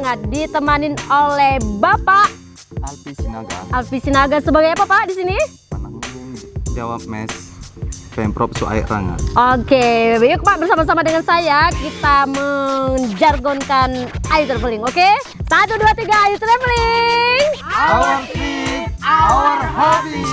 hangat ditemanin oleh Bapak Alfi Sinaga sebagai apa Pak di sini? Penanggung jawab mes Pemprov Suai Ranga. Oke, yuk Pak bersama-sama dengan saya kita menjargonkan ayo traveling. Oke, 1, 2, 3 ayo traveling. Our trip, our hobby.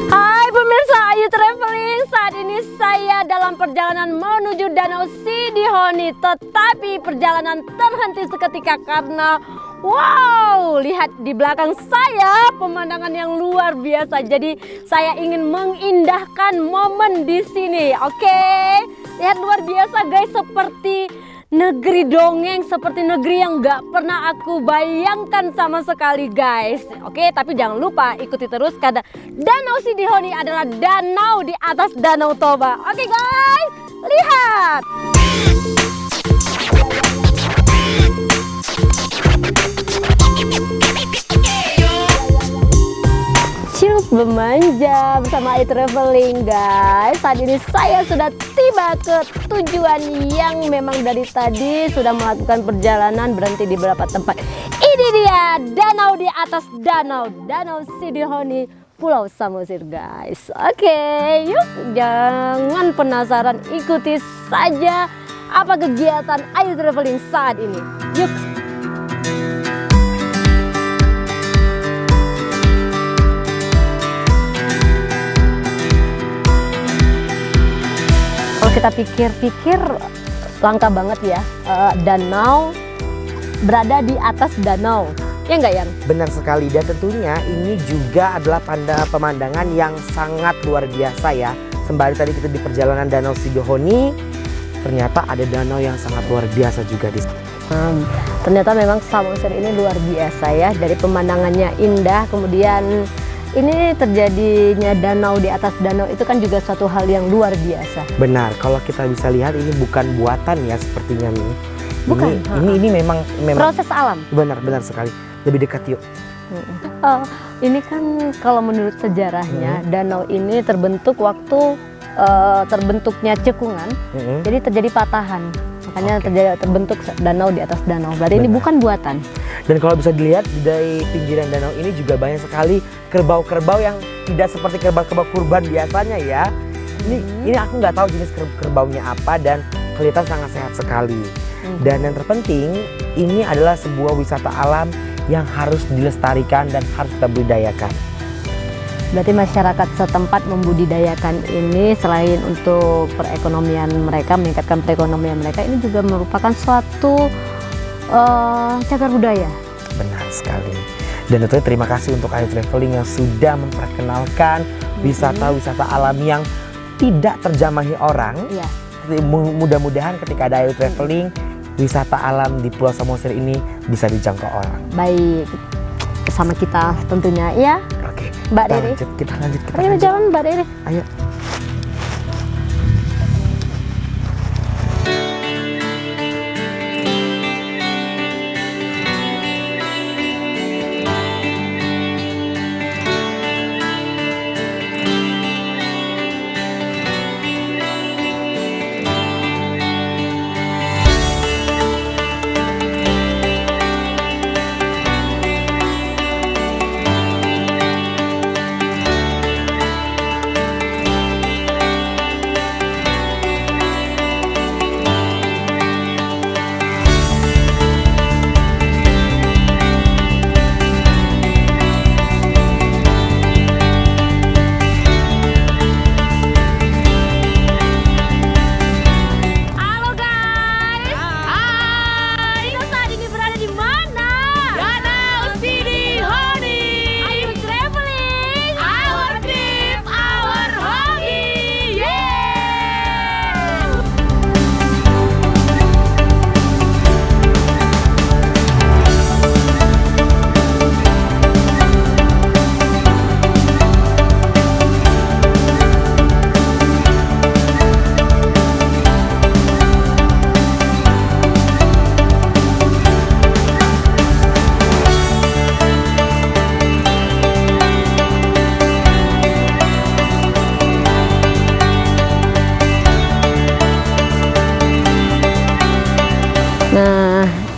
Hai pemirsa Ayu Traveling, saat ini saya dalam perjalanan menuju Danau Sidihoni, tetapi perjalanan terhenti seketika karena wow, lihat di belakang saya pemandangan yang luar biasa. Jadi saya ingin mengindahkan momen di sini. Oke, lihat luar biasa guys, seperti negeri dongeng, seperti negeri yang gak pernah aku bayangkan sama sekali guys. Oke, tapi jangan lupa ikuti terus karena Danau Sidihoni adalah danau di atas Danau Toba. Oke guys, lihat. Cius bermanja bersama Ayu Traveling guys. Saat ini saya sudah tiba ke tujuan yang memang dari tadi sudah melakukan perjalanan berhenti di beberapa tempat. Ini dia danau di atas danau, Danau Sidihoni, Pulau Samosir guys. Oke, yuk jangan penasaran, ikuti saja apa kegiatan Ayu Traveling saat ini. Yuk. Kalau kita pikir-pikir langka banget ya, danau berada di atas danau, ya enggak Yang? Benar sekali, dan tentunya ini juga adalah pemandangan yang sangat luar biasa ya. Sembari tadi kita di perjalanan Danau Sidihoni, ternyata ada danau yang sangat luar biasa juga di sini. Ternyata memang Samosir ini luar biasa ya, dari pemandangannya indah, kemudian ini terjadinya danau di atas danau itu kan juga suatu hal yang luar biasa. Benar, kalau kita bisa lihat ini bukan buatan ya sepertinya nih. Bukan. Ini memang Proses alam. Benar sekali. Lebih dekat yuk. Ini kan kalau menurut sejarahnya danau ini terbentuk waktu terbentuknya cekungan, jadi terjadi patahan. Makanya terbentuk danau di atas danau. Berarti ini bukan buatan. Dan kalau bisa dilihat dari pinggiran danau ini juga banyak sekali kerbau-kerbau yang tidak seperti kerbau-kerbau kurban biasanya ya. Ini aku nggak tahu jenis kerbaunya apa dan kelihatan sangat sehat sekali. Dan yang terpenting ini adalah sebuah wisata alam yang harus dilestarikan dan harus kita budidayakan. Berarti masyarakat setempat membudidayakan ini selain untuk perekonomian mereka, meningkatkan perekonomian mereka, ini juga merupakan suatu cagar budaya. Benar sekali. Dan tentunya terima kasih untuk Ayu Traveling yang sudah memperkenalkan wisata-wisata alam yang tidak terjamahi orang. Iya. Mudah-mudahan ketika ada Ayu Traveling, wisata alam di Pulau Samosir ini bisa dijangkau orang. Baik, bersama kita tentunya ya. Oke, Mbak Riri. Kita lanjut. Ayo jalan Mbak Riri. Ayo.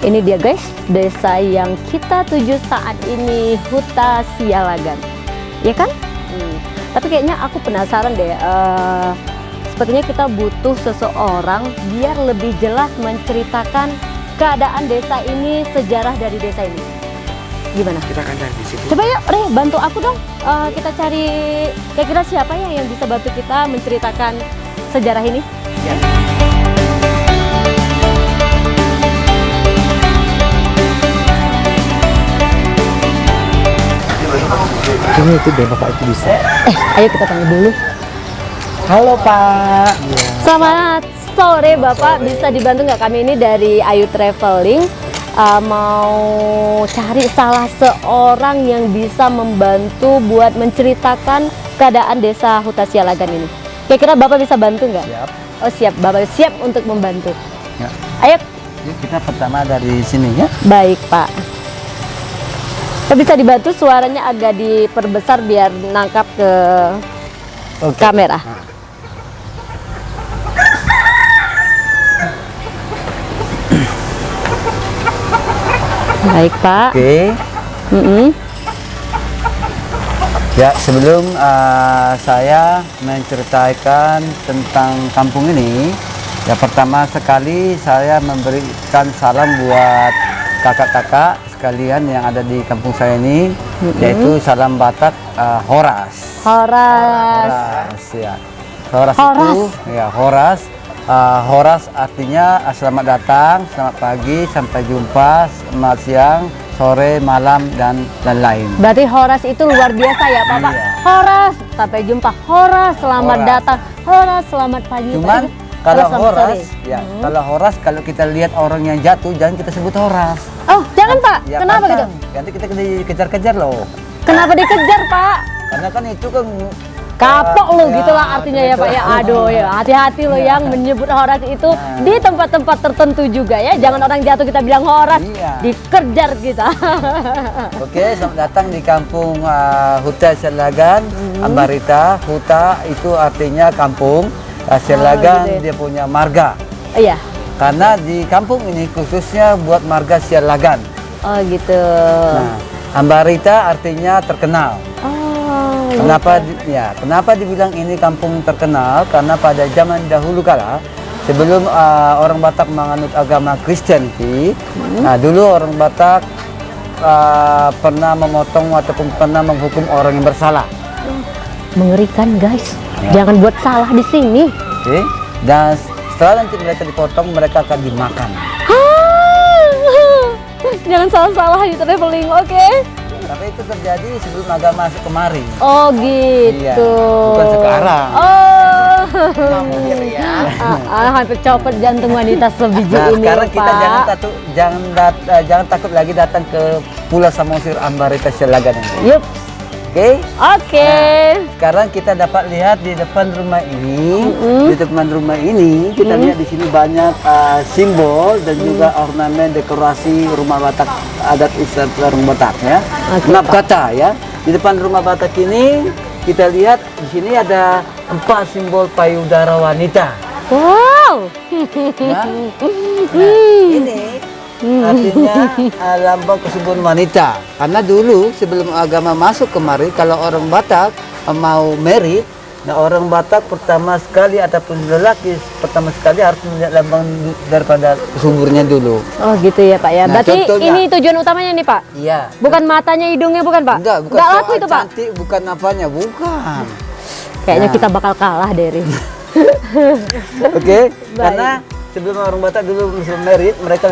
ini dia guys, desa yang kita tuju saat ini, Huta Sialagan, ya kan? Tapi kayaknya aku penasaran deh, sepertinya kita butuh seseorang biar lebih jelas menceritakan keadaan desa ini, sejarah dari desa ini. Gimana? Kita akan cari di situ. Coba yuk, Re, bantu aku dong. Kita cari kira-kira siapa ya yang bisa bantu kita menceritakan sejarah ini? Ya. Ini itu deh Bapak itu bisa. Ayo kita tanya dulu. Halo Pak. Selamat sore Bapak, bisa dibantu nggak kami ini dari Ayu Traveling? Mau cari salah seorang yang bisa membantu buat menceritakan keadaan desa Huta Sialagan ini. Kira-kira Bapak bisa bantu nggak? Siap. Oh siap, Bapak siap untuk membantu. Ya. Ayo. Yuk, kita pertama dari sini ya. Baik Pak. Bisa dibantu suaranya agak diperbesar biar nangkap ke kamera. Baik Pak. Oke. Ya, sebelum saya menceritakan tentang kampung ini, ya pertama sekali saya memberikan salam buat kakak-kakak sekalian yang ada di kampung saya ini, yaitu salam Batak Horas. Horas. Ya. Horas Horas. itu ya Horas. Horas artinya selamat datang, selamat pagi, sampai jumpa, selamat siang, sore, malam, dan lain-lain. Berarti Horas itu luar biasa ya Pak? Iya. Horas, sampai jumpa. Horas, selamat Horas. datang. Horas, selamat pagi. Cuman kalau selamat Horas, sore. ya kalau Horas kalau kita lihat orang yang jatuh jangan kita sebut Horas. Oh, jangan Pak. Ya, Kenapa gitu? pantang. Nanti kita dikejar-kejar loh. Kenapa dikejar Pak? Karena kan itu kan Kapok lo ya, gitulah artinya ya gitu. Pak ya. Aduh ya, hati-hati lo yang menyebut Horas itu di tempat-tempat tertentu juga ya. Jangan orang jatuh kita bilang Horas, Iya. dikejar kita. Oke, selamat datang di kampung Huta Sialagan, Ambarita. Huta itu artinya kampung, Sialagan gitu ya. dia punya marga. Iya. Karena di kampung ini khususnya buat marga Sialagan. Oh gitu. Nah, Ambarita artinya terkenal. Oh. Kenapa dibilang ini kampung terkenal? Karena pada zaman dahulu kala, sebelum orang Batak menganut agama Kristiani, nah dulu orang Batak pernah memotong ataupun pernah menghukum orang yang bersalah. Mengerikan guys. Ya. Jangan buat salah di sini. Oke? Dan setelah nanti mereka dipotong, mereka akan dimakan. Jangan salah-salah di traveling, oke? Tapi itu terjadi sebelum agama masuk kemari. Oh gitu. Iya, bukan sekarang. Oh. Ya. Hampir copot jantung wanita sebiji Nah, ini sekarang Pak. kita jangan takut lagi datang ke Pulau Samosir Ambarita Sialagan ini. Yup. Oke? Oke. Sekarang kita dapat lihat di depan rumah ini, di depan rumah ini kita lihat di sini banyak simbol dan juga ornamen dekorasi rumah Batak adat istiadat orang Batak ya. Oke, Maaf kata ya. Di depan rumah Batak ini kita lihat di sini ada 4 simbol payudara wanita. Wow. Ya. Nah, ini artinya lambang kesuburan wanita. Karena dulu sebelum agama masuk kemari, kalau orang Batak mau merit, nah orang Batak pertama sekali ataupun lelaki pertama sekali harus melihat lambang daripada kesuburnya dulu. Oh gitu ya Pak ya. Nah, Berarti contohnya. ini tujuan utamanya nih Pak. Iya. Bukan matanya, hidungnya bukan Pak? Enggak, bukan Nggak soal laku itu Pak. cantik, bukan apanya, bukan. Kayaknya Nah. kita bakal kalah Dery. Oke, karena sebelum orang Batak dulu sebelum merit, mereka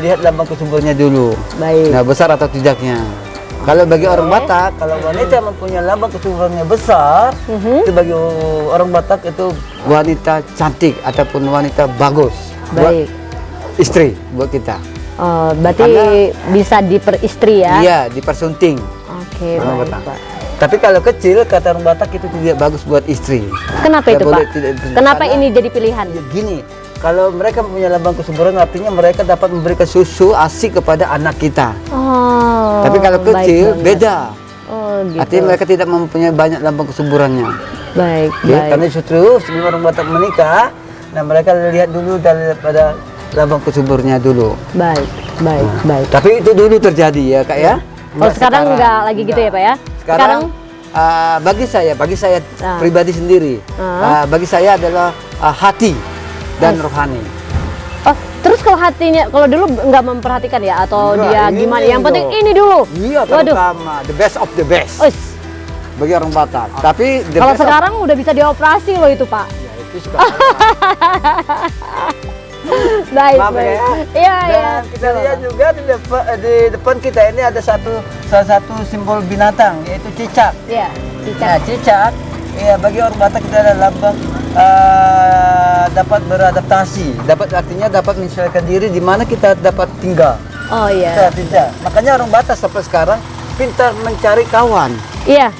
lihat lambang kesuburnya dulu. Baik. Nah, besar atau tidaknya. Kalau bagi orang Batak, kalau wanita mempunyai lambang kesuburannya besar, itu bagi orang Batak itu wanita cantik ataupun wanita bagus. Baik. Buat istri, buat kita. Oh, berarti Karena- bisa diperistri ya? Iya, dipersunting. Oke, Orang baik Batak. Pak. Tapi kalau kecil, kata orang Batak itu tidak bagus buat istri. Kenapa Tidak itu boleh, Pak? tidak- Kenapa karena- ini jadi pilihan? Ya, gini, kalau mereka mempunyai lambang kesuburan artinya mereka dapat memberikan susu ASI kepada anak kita. Oh. Tapi kalau baik kecil banget. beda. Oh gitu. Artinya mereka tidak mempunyai banyak lambang kesuburannya. Baik, Ya, baik. karena justru sebelum orang Batak menikah, nah mereka lihat dulu daripada lambang kesuburnya dulu. Baik. baik, baik. Tapi itu dulu terjadi ya Kak ya. Kalau sekarang nggak lagi gitu ya Pak ya? Sekarang bagi saya pribadi sendiri, bagi saya adalah hati dan rohani. Oh, terus kalau hatinya, kalau dulu nggak memperhatikan ya, atau Enggak, dia ini gimana? Yang penting loh. ini dulu. Iya, terutama the best of the best Us, bagi orang Batak. Tapi the kalau best of- sekarang udah bisa dioperasi loh itu Pak. ya, itu sekarang. Baik, Maaf baik. ya. Iya, iya. Dan kita lihat juga di depan kita ini ada salah satu simbol binatang, yaitu cicak. Iya, Nah, cicak. cicak, ya bagi orang Batak kita adalah lambang dapat beradaptasi, artinya dapat menyesuaikan diri di mana kita dapat tinggal. Oh Kita iya. tidak. Makanya orang Batak sampai sekarang pintar mencari kawan. Iya,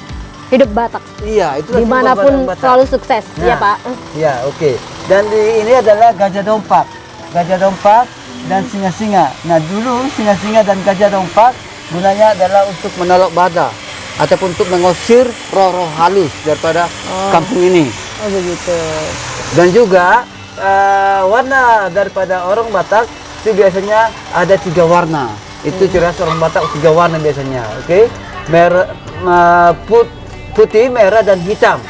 hidup Batak. Iya, itu Dimanapun selalu sukses, Nah, ya Pak. Ya, oke. Dan ini adalah gajah dompak. Gajah dompak dan singa-singa. Nah, dulu singa-singa dan gajah dompak gunanya adalah untuk menolak badak ataupun untuk mengusir roh-roh halus daripada kampung ini. Oh begitu. Dan juga warna daripada orang Batak itu biasanya ada 3 warna. Itu ciri khas orang Batak 3 warna biasanya, oke? Putih, merah, dan hitam.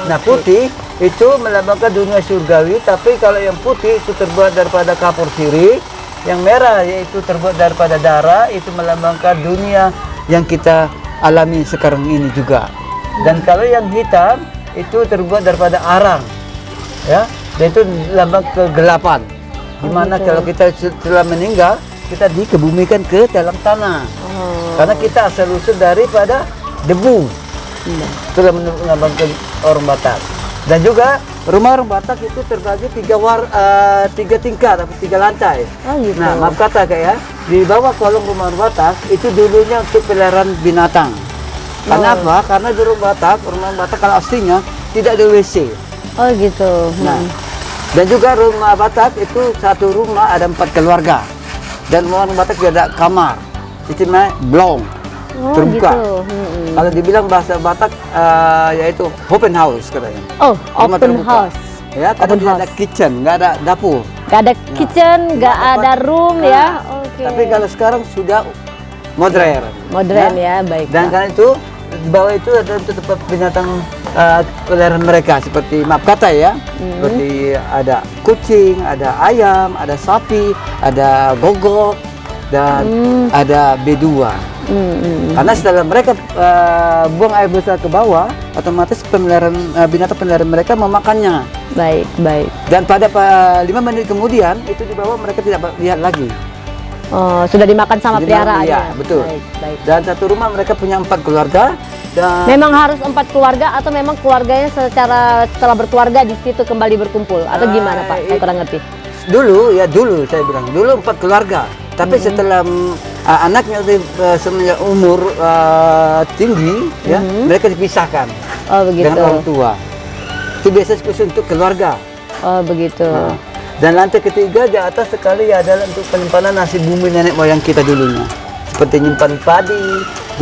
Nah, putih itu melambangkan dunia surgawi, tapi kalau yang putih itu terbuat daripada kapur sirih, yang merah yaitu terbuat daripada darah, itu melambangkan dunia yang kita alami sekarang ini juga. Dan kalau yang hitam itu terbuat daripada arang, ya, dan itu lambang kegelapan. Dimana kalau kita setelah meninggal, kita dikebumikan ke dalam tanah, karena kita asal usul daripada debu. Itulah melambangkan orang Batak. Dan juga rumah orang Batak itu terbagi 3 tingkat atau 3 lantai. Oh gitu. Nah, maaf kata Kak ya, di bawah kolong rumah orang Batak itu dulunya untuk peliharaan binatang. Karena apa? Karena di rumah Batak kalau aslinya tidak ada WC. Oh gitu. Nah, dan juga rumah Batak itu satu rumah ada 4 keluarga. Dan rumah orang Batak juga ada kamar. Sistemnya blong, terbuka. Gitu. Kalau dibilang bahasa Batak yaitu open house katanya. Oh, Rumah open terbuka. house. Ya, karena Open tidak ada house. kitchen, nggak ada dapur. Gak ada kitchen, gak Nggak ada dapat. room Nah, ya. Oke. Tapi kalau sekarang sudah modern. Modern ya, baik. Dan Pak. karena itu di bawah itu ada untuk tempat binatang peliharaan mereka seperti maaf kata ya, seperti ada kucing, ada ayam, ada sapi, ada gogok dan ada B2. Karena setelah mereka buang air besar ke bawah, otomatis binatang peliharaan mereka memakannya. Baik, baik. Dan pada 5 menit kemudian itu di bawah mereka tidak lihat lagi. Oh, sudah dimakan sama Jadi peliharaannya. iya, betul. Baik, baik. Dan satu rumah mereka punya 4 keluarga dan Memang harus 4 keluarga atau memang keluarganya setelah berkeluarga di situ kembali berkumpul atau gimana Pak? Saya kurang ngerti. dulu saya bilang dulu 4 keluarga. Tapi setelah anaknya semenjak umur tinggi ya, mereka dipisahkan Oh begitu. dengan orang tua. Itu biasa khusus untuk keluarga. Oh begitu. Nah, dan lantai ketiga di atas sekali adalah untuk penyimpanan nasi bumi nenek moyang kita dulunya. Seperti nyimpan padi,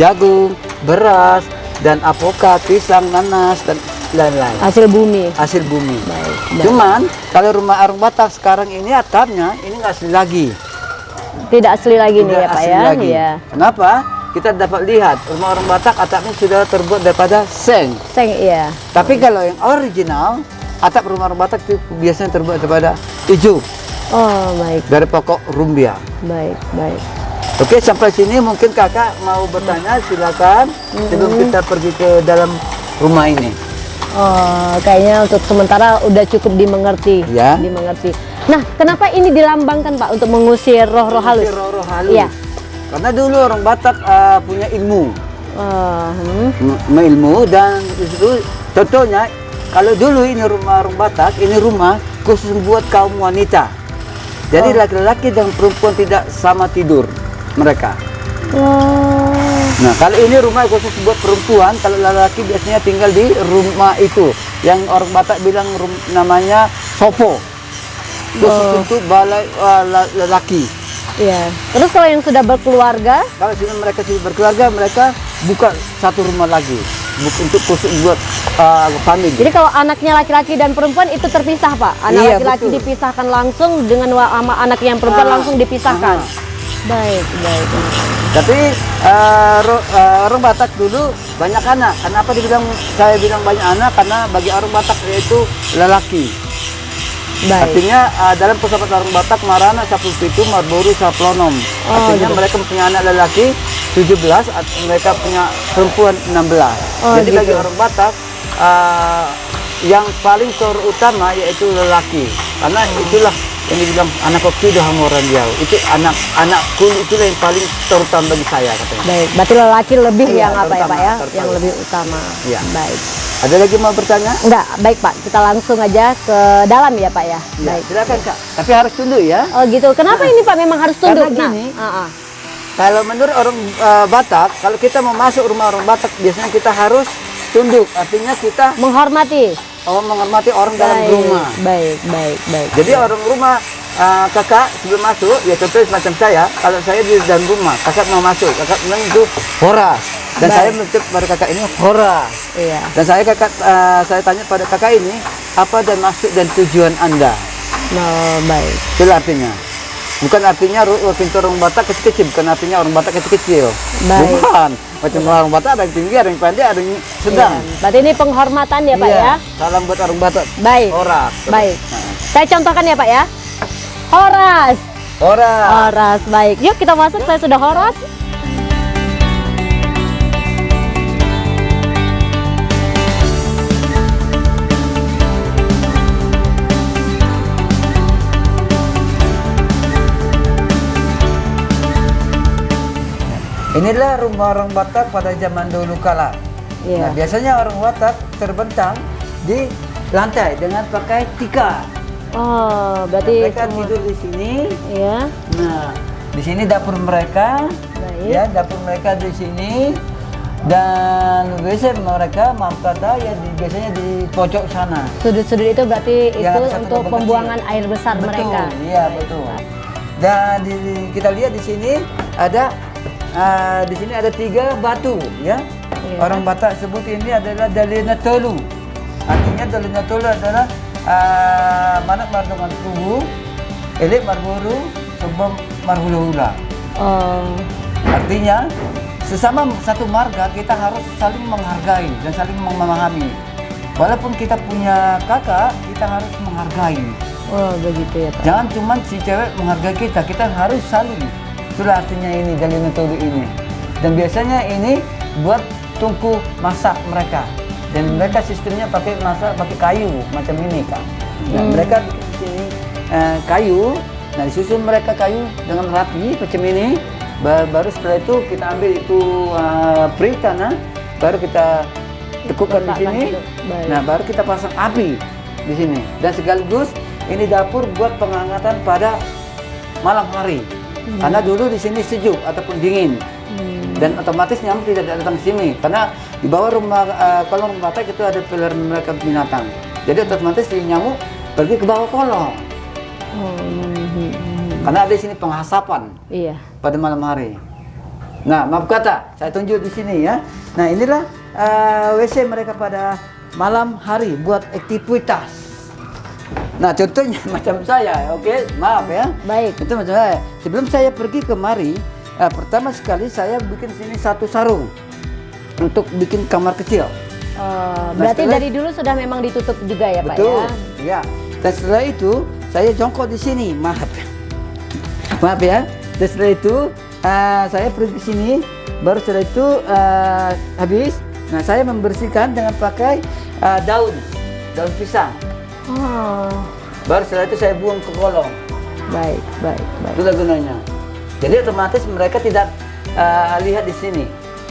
jagung, beras, dan apokat, pisang, nanas, dan lain-lain. Hasil bumi. Hasil bumi. Baik, baik. Cuman kalau rumah orang Batak sekarang ini atapnya ini nggak asli lagi. Tidak asli lagi nih Tidak ya Pak asli ya. lagi. Iya. Kenapa? Kita dapat lihat rumah orang Batak atapnya sudah terbuat daripada seng. Seng iya. Tapi kalau yang original atap rumah orang Batak itu biasanya terbuat daripada hijau Oh baik, dari pokok rumbia. baik, baik. Oke, sampai sini mungkin kakak mau bertanya, silakan sebelum kita pergi ke dalam rumah ini. Oh, kayaknya untuk sementara udah cukup dimengerti. Ya. Dimengerti. Nah, kenapa ini dilambangkan Pak untuk mengusir roh-roh halus? Roh-roh halus. Iya. Karena dulu orang Batak punya ilmu, Oh, ilmu dan itu contohnya kalau dulu ini rumah orang Batak, ini rumah khusus buat kaum wanita. Jadi laki-laki dan perempuan tidak sama tidur mereka. Wow. Nah, kalau ini rumah khusus buat perempuan, kalau laki biasanya tinggal di rumah itu. Yang orang Batak bilang namanya sopo. Khusus untuk balai lelaki. Iya. Terus kalau yang sudah berkeluarga, Kalau mereka sudah berkeluarga, mereka buka satu rumah lagi. Untuk khusus buat family. jadi kalau anaknya laki-laki dan perempuan itu terpisah Pak. Anak Iya, laki-laki betul. dipisahkan langsung dengan sama anak yang perempuan langsung dipisahkan. Baik, baik. Tapi orang Batak dulu banyak anak. Kenapa saya bilang banyak anak? Karena bagi orang Batak yaitu lelaki. Baik. Artinya dalam pesawat orang Batak marana 10 pitu marburu saplonom. Artinya gitu. mereka punya anak lelaki 17, mereka punya perempuan 16. Jadi gitu. bagi orang Batak yang paling terutama yaitu lelaki. Karena itulah yang dibilang anak kopi udah orang dia. Itu anak kul itu yang paling terutama bagi saya katanya. Baik, berarti lelaki lebih Iya, yang apa ya terutama, Pak ya? terutama. Yang lebih utama. Iya. Baik. Ada lagi mau bertanya? Enggak, baik Pak. Kita langsung aja ke dalam ya Pak ya. Ya, Baik. silakan Kak. Tapi harus tunduk ya. Oh gitu. Kenapa ini Pak memang harus tunduk? Karena gini, Nah, Kalau menurut orang Batak, kalau kita mau masuk rumah orang Batak, biasanya kita harus tunduk. Artinya kita menghormati. menghormati orang dalam rumah. Baik, baik, baik. Jadi orang rumah kakak sebelum masuk, ya contohnya semacam saya, kalau saya di dalam rumah, kakak mau masuk, kakak bilang itu hora. Dan Baik. saya menutup pada kakak ini hora. Iya. Dan saya tanya pada kakak ini, apa dan maksud dan tujuan Anda? Oh, baik. Itulah artinya. Bukan artinya pintu orang Batak kecil-kecil, bukan artinya orang Batak kecil-kecil. Baik. Bukan. Macam orang Batak ada yang tinggi, ada yang pendek, ada yang sedang. Iya. Berarti ini penghormatan ya Pak Iya. ya? Salam buat orang Batak. Baik. Hora. Baik. Nah. Saya contohkan ya Pak ya. Horas. Hora. Horas, baik. Yuk kita masuk, saya sudah horas. Inilah rumah orang Batak pada zaman dulu kala. Iya. Nah, biasanya orang Batak terbentang di lantai dengan pakai tikar. Oh, berarti Mereka tidur di sini. Iya. Nah, di sini dapur mereka. Baik. Ya, dapur mereka di sini. Dan WC mereka, maaf kata, ya biasanya di pojok sana. Sudut-sudut itu berarti Ya, itu satu untuk lubang pembuangan kecil. air besar Betul, mereka. iya Baik, betul. baik. Dan kita lihat di sini ada di sini ada 3 batu, ya. Iya. Orang Batak sebut ini adalah Dalina Tolu. Artinya Dalina Tolu adalah Manak Mardongan Kubu, Elik Marburu, Sebab Marhula-hula. Oh, Artinya sesama satu marga kita harus saling menghargai dan saling memahami. Walaupun kita punya kakak, kita harus menghargai. oh begitu ya Pak. Jangan cuma si cewek menghargai kita harus saling. Itulah artinya ini Dalina Tolu ini. Dan biasanya ini buat tungku masak mereka. Dan mereka sistemnya pakai masak pakai kayu macam ini Kak. Nah, mereka bikin di sini kayu. Nah, disusun mereka kayu dengan rapi macam ini. Baru setelah itu kita ambil itu peri tanah, baru kita tekukkan di Letakkan sini. itu. Baik. Nah, baru kita pasang api di sini. Dan sekaligus ini dapur buat penghangatan pada malam hari. Karena dulu di sini sejuk ataupun dingin. Dan otomatis nyamuk tidak datang ke sini karena di bawah rumah kolong rumah Batak itu ada peliharaan mereka binatang. Jadi otomatis si nyamuk pergi ke bawah kolong. Oh, Karena ada di sini penghasapan iya. pada malam hari. Nah, maaf kata, saya tunjuk di sini ya. Nah, inilah WC mereka pada malam hari buat aktivitas. Nah, contohnya macam saya, oke, maaf ya. Baik. Itu macam saya. Sebelum saya pergi kemari, pertama sekali saya bikin sini satu sarung untuk bikin kamar kecil. Berarti setelah- dari dulu sudah memang ditutup juga ya Pak Betul, ya? ya. Dan setelah itu saya jongkok di sini, maaf, maaf ya. Dan setelah itu saya pergi ke sini, baru setelah itu habis. Nah, saya membersihkan dengan pakai daun pisang. Oh, Baru setelah itu saya buang ke kolong. baik, baik, baik, Itulah gunanya. Jadi otomatis mereka tidak lihat di sini.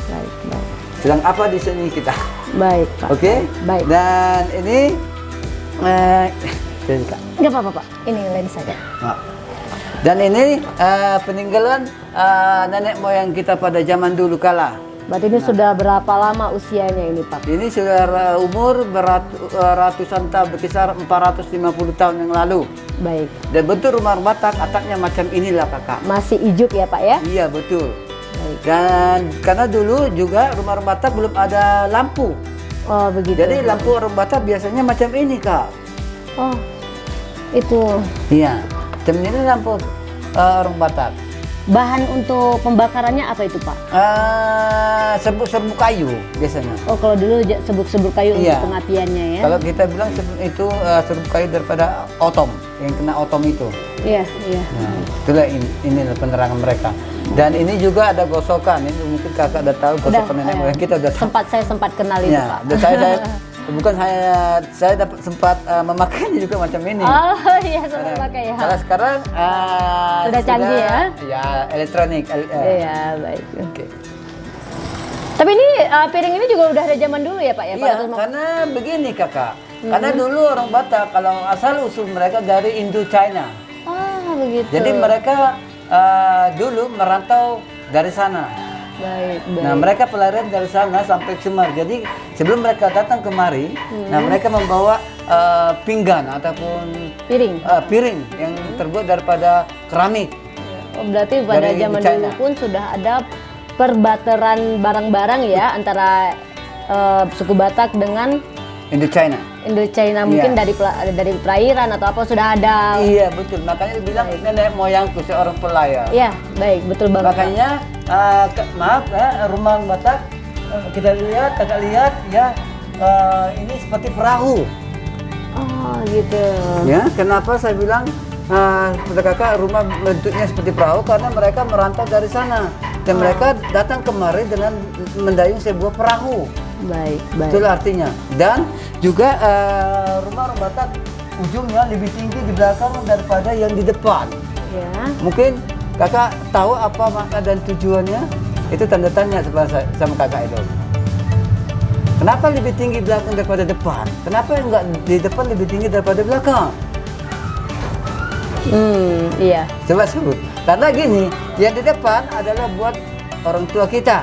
baik, baik. Sedang apa di sini kita. Baik Pak. Oke? Baik. Dan ini Kak. Nggak apa-apa Pak, ini lain saja. Nah. Dan ini peninggalan nenek moyang kita pada zaman dulu kala. Berarti ini sudah berapa lama usianya ini Pak? Ini sudah umur ratusan tahun, berkisar 450 tahun yang lalu. Baik. Dan bentuk rumah Batak atapnya macam inilah kakak. Masih ijuk ya Pak ya? Iya betul. Baik. Dan karena dulu juga rumah Batak belum ada lampu. Oh begitu. Jadi lampu orang Batak biasanya macam ini kak. Oh, itu. Iya. Macam ini lampu orang Batak. bahan untuk pembakarannya apa itu Pak? Serbuk kayu biasanya. Oh kalau dulu serbuk kayu Iya. untuk pengapiannya ya? Kalau kita bilang itu serbuk kayu daripada otom, yang kena otom itu. Iya, iya. Nah, itulah ini penerangan mereka. Dan ini juga ada gosokan. Ini mungkin kakak udah tahu gosokan nenek moyang kita udah tahu. Saya sempat kenal itu Ya, Pak. dan bukan saya dapat sempat memakainya juga macam ini. Oh iya sempat pakai ya. Kalau sekarang Sudah canggih ya? Ya, elektronik. Iya baik. Oke. Tapi ini piring ini juga udah ada zaman dulu ya Pak ya? Pak Iya, Tusmo? karena begini kakak. Karena dulu orang Batak kalau asal usul mereka dari Indo-China. Ah begitu. Jadi mereka dulu merantau dari sana. Baik, baik. Nah, mereka pelarian dari sana sampai Semar. Jadi sebelum mereka datang kemari, nah mereka membawa pinggan ataupun Piring. piring yang terbuat daripada keramik. Oh, berarti pada Dari zaman China. dulu pun sudah ada perbateran barang-barang ya antara suku Batak dengan Indo-China. Indo-China mungkin Iya. dari perairan atau apa sudah ada. Iya, betul. Makanya dibilang nenek moyangku seorang pelayar. Iya, baik, betul banget. Pak. Makanya maaf rumah Batak kita lihat, kakak lihat ya ini seperti perahu. Oh, gitu. Ya, kenapa saya bilang kepada kakak rumah bentuknya seperti perahu karena mereka merantau dari sana dan mereka datang kemari dengan mendayung sebuah perahu. Baik, baik. Itulah artinya. Dan juga rumah orang Batak ujungnya lebih tinggi di belakang daripada yang di depan. Ya. Mungkin kakak tahu apa makna dan tujuannya? Itu tanda tanya sama kakak itu. Kenapa lebih tinggi belakang daripada depan? Kenapa enggak di depan lebih tinggi daripada belakang? Iya. Coba sebut. Karena gini, yang di depan adalah buat orang tua kita.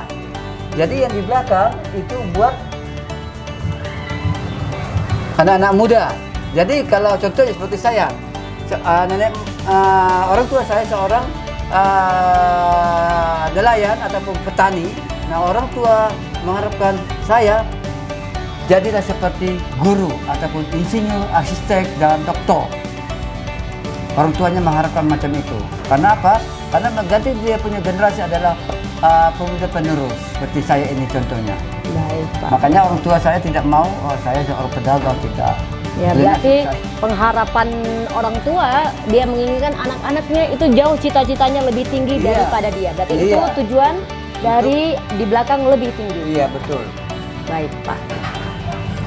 Jadi yang di belakang itu buat anak-anak muda. Jadi kalau contohnya seperti saya, orang tua saya seorang nelayan ataupun petani. Nah orang tua mengharapkan saya jadilah seperti guru ataupun insinyur, arsitek dan doktor. Orang tuanya mengharapkan macam itu. Karena apa? Karena mengganti dia punya generasi adalah pemuda penerus seperti saya ini contohnya. Baik, Pak. Makanya orang tua saya tidak mau saya seorang pedagang, tidak. Ya, berarti pengharapan orang tua dia menginginkan anak-anaknya itu jauh cita-citanya lebih tinggi Iya. daripada dia. Berarti Iya. itu tujuan dari di belakang lebih tinggi. Iya betul. Baik, Pak.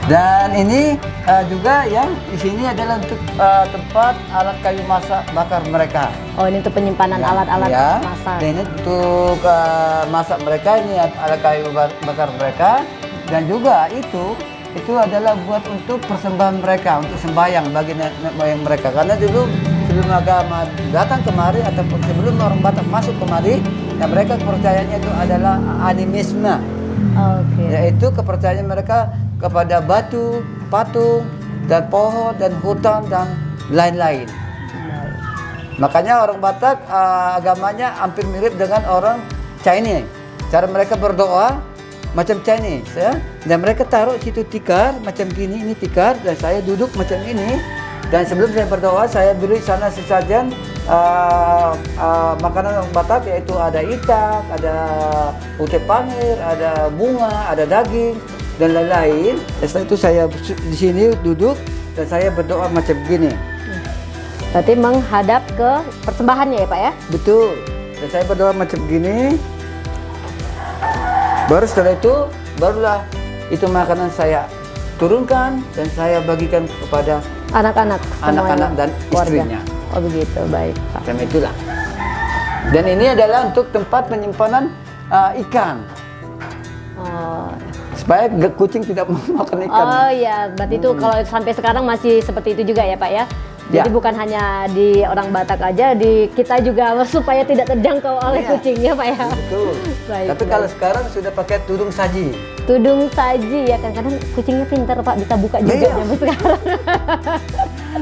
Dan ini juga yang di sini adalah untuk tempat alat kayu masak bakar mereka. Oh, ini untuk penyimpanan alat-alat Ya, masak. dan ini untuk masak mereka, ini alat kayu bakar mereka. Dan juga itu adalah buat untuk persembahan mereka, untuk sembahyang bagi nenek moyang mereka. Karena dulu sebelum agama datang kemari ataupun sebelum orang Batak masuk kemari, nah mereka kepercayaannya itu adalah animisme, Oke. yaitu kepercayaan mereka kepada batu, patung, dan pohon, dan hutan, dan lain-lain. Makanya orang Batak agamanya hampir mirip dengan orang Chinese. Cara mereka berdoa macam Chinese ya. Dan mereka taruh situ tikar macam gini, ini tikar, dan saya duduk macam ini. Dan sebelum saya berdoa saya beri sana sesajen makanan orang Batak, yaitu ada itak, ada putih pangir, ada bunga, ada daging dan lain-lain. Setelah itu saya di sini duduk dan saya berdoa macam gini. Berarti menghadap ke persembahannya ya, Pak ya? Betul. Dan saya berdoa macam gini. Baru setelah itu, barulah itu makanan saya turunkan dan saya bagikan kepada Anak-anak anak-anak dan keluarga. istrinya. Oh begitu, baik Pak. Macam itulah. Dan ini adalah untuk tempat penyimpanan ikan. Oh, Supaya kucing tidak makan ikan. oh ya, berarti itu kalau sampai sekarang masih seperti itu juga ya Pak ya? Jadi Ya. bukan hanya di orang Batak aja, di kita juga supaya tidak terjangkau oleh Iya. kucingnya Pak ya? Betul. Baik, Tapi kalau sekarang sudah pakai tudung saji. Tudung saji ya, kadang-kadang kucingnya pintar Pak, bisa buka juga Iya. zaman sekarang.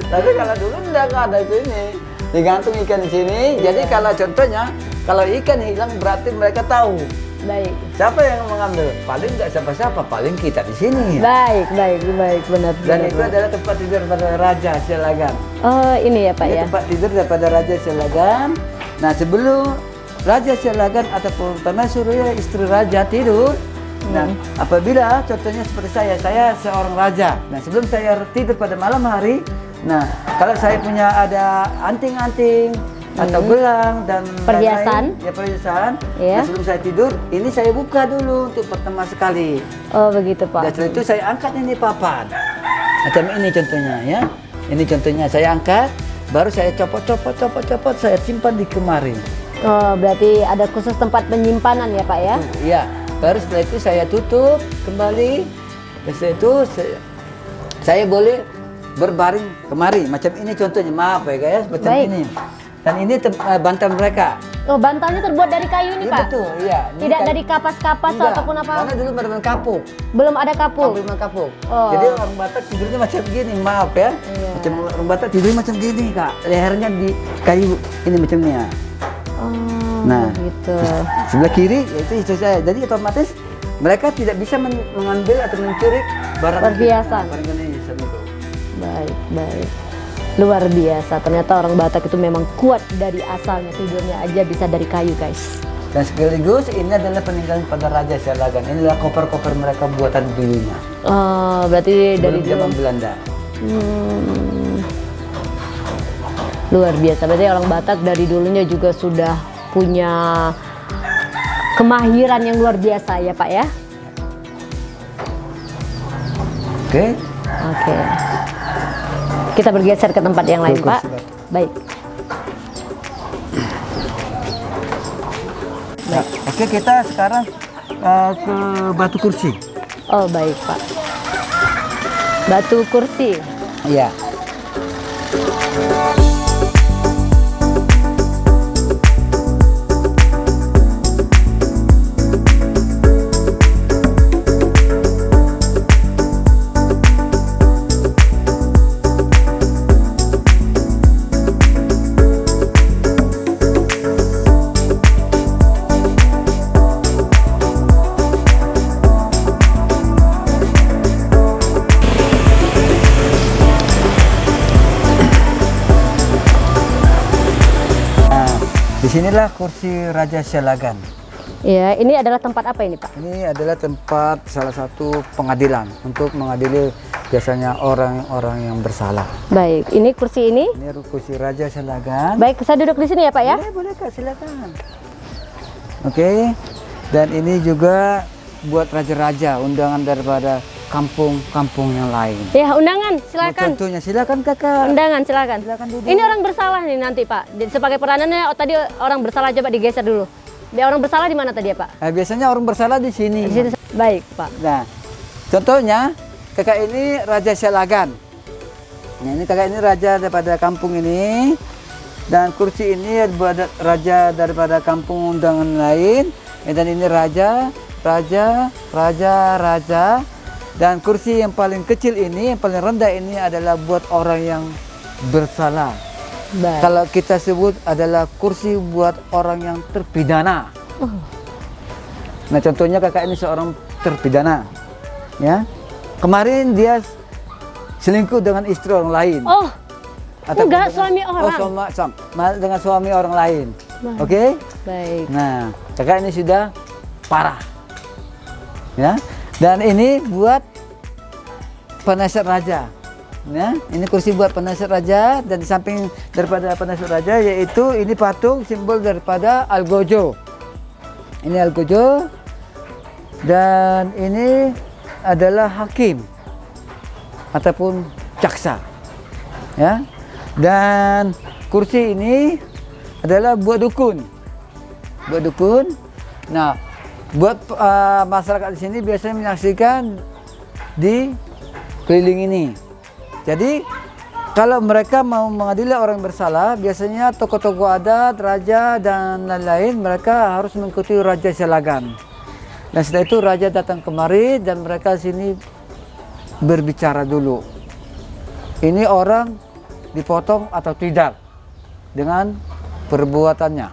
Tapi kalau dulu enggak ada sini. Digantung ikan di sini. Jadi kalau contohnya, kalau ikan hilang berarti mereka tahu. Baik, Siapa yang mengambil? Paling nggak siapa-siapa, paling kita di sini. baik, benar. Dan benar, itu benar. adalah tempat tidur daripada Raja Selagan. Oh ini ya Pak Ini ya? tempat tidur daripada Raja Selagan. Nah sebelum Raja Sialagan ataupun permaisuri istri raja tidur. Nah, apabila contohnya seperti saya seorang raja. Nah, sebelum saya tidur pada malam hari, nah kalau saya punya ada anting-anting atau gelang dan Perhiasan. lain-lain, ya perhiasan. Iya. Nah, sebelum saya tidur, ini saya buka dulu untuk pertama sekali. Oh begitu Dan Pak. setelah itu saya angkat ini papan. Macam ini contohnya ya. Ini contohnya saya angkat, baru saya copot, saya simpan di kemari. Oh berarti ada khusus tempat penyimpanan ya Pak ya? Iya. Baru setelah itu saya tutup kembali. Setelah itu saya boleh berbaring kemari. Macam ini contohnya, maaf ya guys, macam Baik. ini. Dan ini bantal mereka. Oh bantalnya terbuat dari kayu nih Iya Pak? betul, iya. Ini Tidak kayu- dari kapas-kapas Enggak, ataupun apa? Karena dulu benar-benar kapuk. Belum ada kapuk? Belum kapuk. Oh. Jadi orang Batak tidurnya macam gini, maaf ya. Iya. Macam orang Batak tidurnya macam gini kak. Lehernya di kayu ini macam ini ya. Oh Nah, gitu. sebelah kiri yaitu istri saya. Jadi otomatis mereka tidak bisa mengambil atau mencuri barang Perhiasan. barang ini itu. Baik, baik. Luar biasa. Ternyata orang Batak itu memang kuat dari asalnya. Tidurnya aja bisa dari kayu guys. Dan sekaligus ini adalah peninggalan pada Raja Sialagan. Inilah koper-koper mereka buatan dulunya. Oh berarti dari Sebelum dulu. zaman Belanda. Luar biasa. Berarti orang Batak dari dulunya juga sudah punya kemahiran yang luar biasa ya Pak ya? Oke. Oke. Kita bergeser ke tempat yang lain, Ke Pak. kursi, Pak. Baik. Nah, oke, kita sekarang ke batu kursi. Oh, baik, Pak. Batu kursi. Iya. Disinilah kursi Raja Sialagan. Ya, ini adalah tempat apa ini, Pak? Ini adalah tempat salah satu pengadilan untuk mengadili biasanya orang-orang yang bersalah. Baik, ini kursi ini. Ini kursi Raja Sialagan. Baik, saya duduk di sini ya, Pak ya? Boleh Kak, silakan. Oke. Dan ini juga buat raja-raja, undangan daripada kampung-kampung yang lain. Ya, undangan, silakan. Contohnya silakan Kakak. Undangan, silakan. Silakan duduk. Ini orang bersalah nih nanti, Pak. Jadi, sebagai peranannya, tadi orang bersalah coba digeser dulu. Dia orang bersalah di mana tadi ya, Pak? Nah, biasanya orang bersalah di sini. Di sini. Baik, Pak. Nah, contohnya Kakak ini Raja Sialagan. Nah, ini Kakak ini raja daripada kampung ini. Dan kursi ini raja daripada kampung undangan lain. Dan ini raja. Dan kursi yang paling kecil ini, yang paling rendah ini adalah buat orang yang bersalah. Baik. Kalau kita sebut adalah kursi buat orang yang terpidana. Nah, contohnya Kakak ini seorang terpidana. Ya. Kemarin dia selingkuh dengan istri orang lain. Oh, Ataupun enggak, dengan- suami orang. Dengan suami orang lain. Baik. Oke? baik. Nah, Kakak ini sudah parah. Ya. Dan ini buat penasihat raja. Ya, ini kursi buat penasihat raja, dan di samping daripada penasihat raja yaitu ini patung simbol daripada Algojo. Ini Algojo. Dan ini adalah hakim ataupun jaksa. Ya. Dan kursi ini adalah buat dukun. Buat dukun. Nah, buat masyarakat di sini biasanya menyaksikan di keliling ini. Jadi kalau mereka mau mengadili orang bersalah, biasanya tokoh-tokoh adat, raja dan lain-lain, mereka harus mengikuti Raja Sialagan. Dan setelah itu raja datang kemari dan mereka sini berbicara dulu. Ini orang dipotong atau tidak dengan perbuatannya.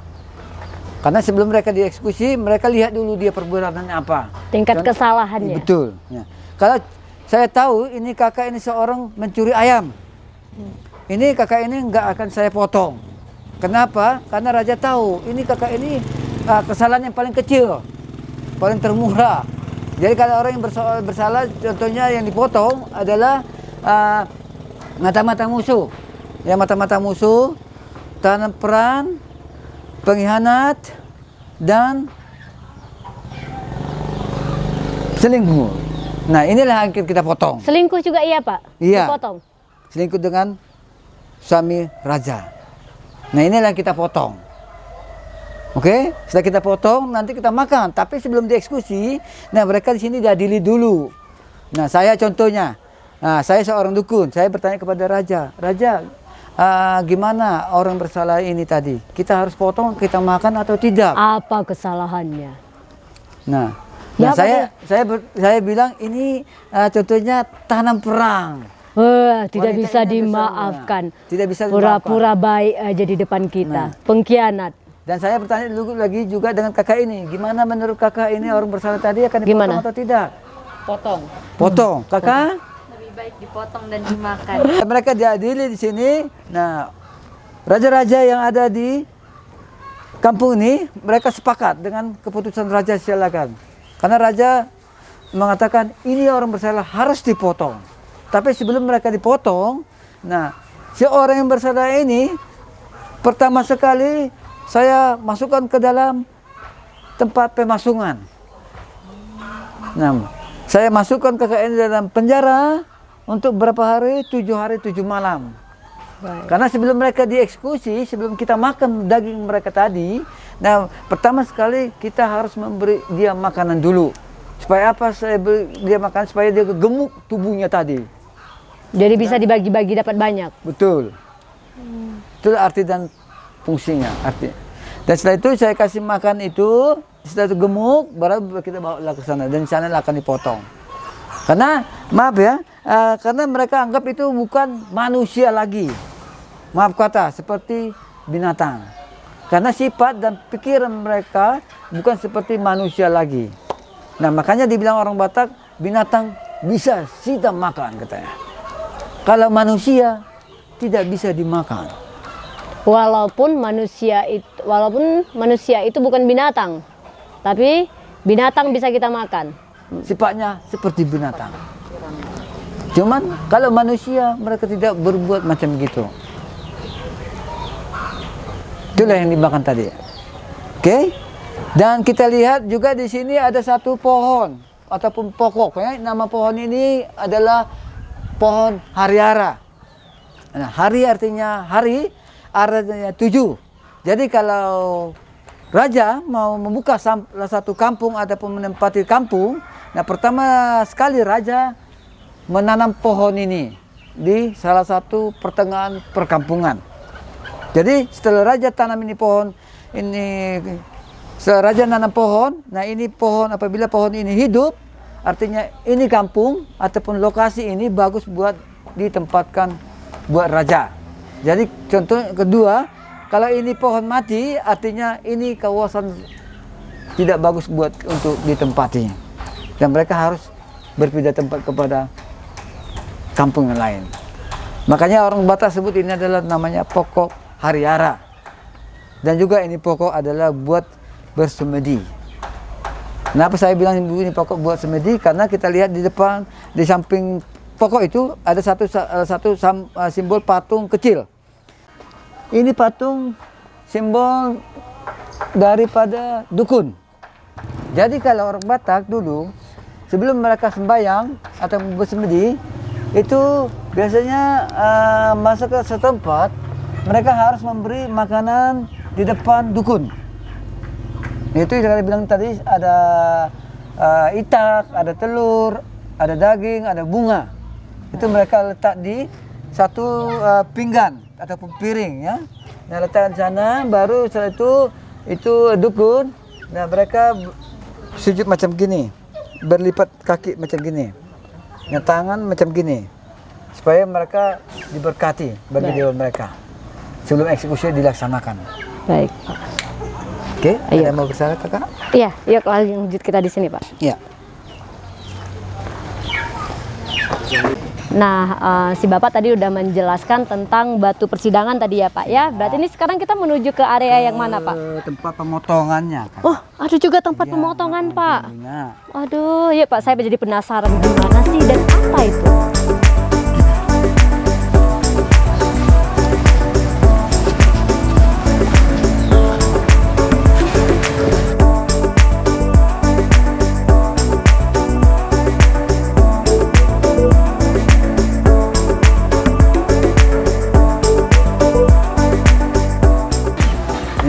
Karena sebelum mereka dieksekusi, mereka lihat dulu dia perbuatannya apa. Tingkat kesalahannya. Betul. Ya. Kalau saya tahu ini kakak ini seorang mencuri ayam. Ini kakak ini nggak akan saya potong. Kenapa? Karena raja tahu ini kakak ini kesalahan yang paling kecil, paling termurah. Jadi kalau orang yang bersalah, contohnya yang dipotong adalah mata-mata musuh. Ya, mata-mata musuh, tanam peran, pengkhianat, dan selingkuh. Nah, inilah yang kita potong. Selingkuh juga iya, Pak? Iya. Dipotong. Selingkuh dengan suami raja. Nah, inilah yang kita potong. Oke, setelah kita potong nanti kita makan. Tapi sebelum dieksekusi, nah mereka di sini diadili dulu. Nah, saya contohnya, saya seorang dukun. Saya bertanya kepada raja, Raja, gimana orang bersalah ini tadi? Kita harus potong, kita makan atau tidak? Apa kesalahannya? Nah, Ya, saya bilang ini contohnya tanam perang. Tidak Wanita bisa ini dimaafkan. Tidak bisa Pura-pura baik aja di depan kita. Pengkhianat. Dan saya bertanya dulu lagi juga dengan kakak ini, gimana menurut kakak ini orang bersalah tadi akan dipotong Gimana? atau tidak? Potong. Potong, kakak? Lebih baik dipotong dan dimakan. Mereka diadili di sini. Nah, raja-raja yang ada di kampung ini, mereka sepakat dengan keputusan raja, silakan. Karena raja mengatakan ini orang bersalah harus dipotong. Tapi sebelum mereka dipotong, nah si orang yang bersalah ini pertama sekali saya masukkan ke dalam tempat pemasungan. Nah, saya masukkan kakak ini dalam penjara untuk berapa hari? 7 hari 7 malam. Baik. Karena sebelum mereka dieksekusi, sebelum kita makan daging mereka tadi, nah pertama sekali kita harus memberi dia makanan dulu. Supaya apa? Saya beri dia makan supaya dia gemuk tubuhnya tadi. Jadi bisa dibagi-bagi dapat banyak. Betul. Itu arti dan fungsinya. Arti. Dan setelah itu saya kasih makan itu, setelah itu gemuk, baru kita bawa ke sana dan di sana akan dipotong. Karena maaf ya, karena mereka anggap itu bukan manusia lagi. Maaf kata, seperti binatang. Karena sifat dan pikiran mereka bukan seperti manusia lagi. Nah, makanya dibilang orang Batak, binatang bisa kita makan katanya. Kalau manusia tidak bisa dimakan. Walaupun manusia itu bukan binatang, tapi binatang bisa kita makan. Sifatnya seperti binatang. Cuman kalau manusia mereka tidak berbuat macam gitu. Itulah yang dimakan tadi. Oke? Dan kita lihat juga di sini ada satu pohon ataupun pokok ya. Nama pohon ini adalah pohon hariara. Nah, hari artinya hari, artinya 7. Jadi kalau raja mau membuka salah satu kampung ataupun menempati kampung, nah pertama sekali raja menanam pohon ini di salah satu pertengahan perkampungan. Jadi setelah raja tanam ini pohon ini, setelah raja nanam pohon, nah ini pohon, apabila pohon ini hidup, artinya ini kampung ataupun lokasi ini bagus buat ditempatkan buat raja. Jadi contoh kedua, kalau ini pohon mati, artinya ini kawasan tidak bagus buat untuk ditempati. Dan mereka harus berpindah tempat kepada kampung yang lain. Makanya orang Batak sebut ini adalah namanya pokok hariara. Dan juga ini pokok adalah buat bersemedi. Kenapa saya bilang ini pokok buat semedi? Karena kita lihat di depan, di samping pokok itu ada satu simbol patung kecil. Ini patung simbol daripada dukun. Jadi kalau orang Batak dulu, sebelum mereka sembahyang atau bersemedi, itu biasanya masuk ke setempat, mereka harus memberi makanan di depan dukun. Itu yang bilang tadi ada itak, ada telur, ada daging, ada bunga. Itu mereka letak di satu pinggan ataupun piring ya. Nah, letak di sana, baru setelah itu dukun. Nah, mereka sujud macam gini, berlipat kaki macam gini. Nah, tangan macam gini. Supaya mereka diberkati bagi dewa mereka. Sebelum eksekusi dilaksanakan. Baik, Pak. Oke, Ayo. ada mau bicara kakak? Iya, yuk lanjut kita di sini, Pak. Ya. Nah, si Bapak tadi udah menjelaskan tentang batu persidangan tadi ya Pak ya. Berarti ini sekarang kita menuju ke area yang mana Pak? Tempat pemotongannya. Kan? Oh, ada juga tempat Iya, pemotongan Pak. iya. Aduh, ya Pak, saya jadi penasaran gimana sih dan apa itu?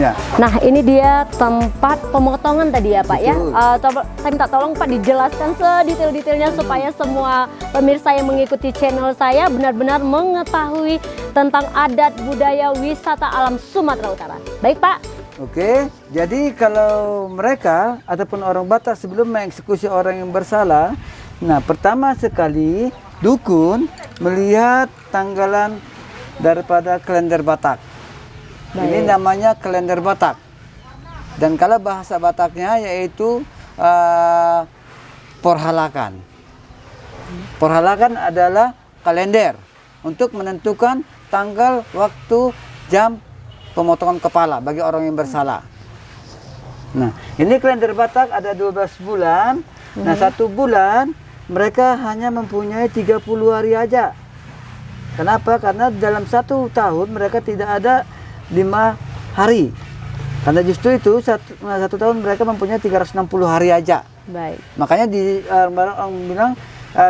Ya. Nah, ini dia tempat pemotongan tadi ya Pak ya. Betul. Saya minta tolong Pak dijelaskan sedetail-detailnya supaya semua pemirsa yang mengikuti channel saya benar-benar mengetahui tentang adat budaya wisata alam Sumatera Utara. Baik Pak. Oke, jadi kalau mereka ataupun orang Batak sebelum mengeksekusi orang yang bersalah, nah pertama sekali dukun melihat tanggalan daripada kalender Batak. Ini namanya kalender Batak. Dan kalau bahasa Bataknya yaitu porhalakan. Porhalakan adalah kalender untuk menentukan tanggal, waktu, jam pemotongan kepala bagi orang yang bersalah. Nah, ini kalender Batak ada 12 bulan. Nah, 1 bulan mereka hanya mempunyai 30 hari aja. Kenapa? Karena dalam 1 tahun mereka tidak ada 5 hari. Karena justru itu satu tahun mereka mempunyai 360 hari aja. Baik. Makanya di orang bilang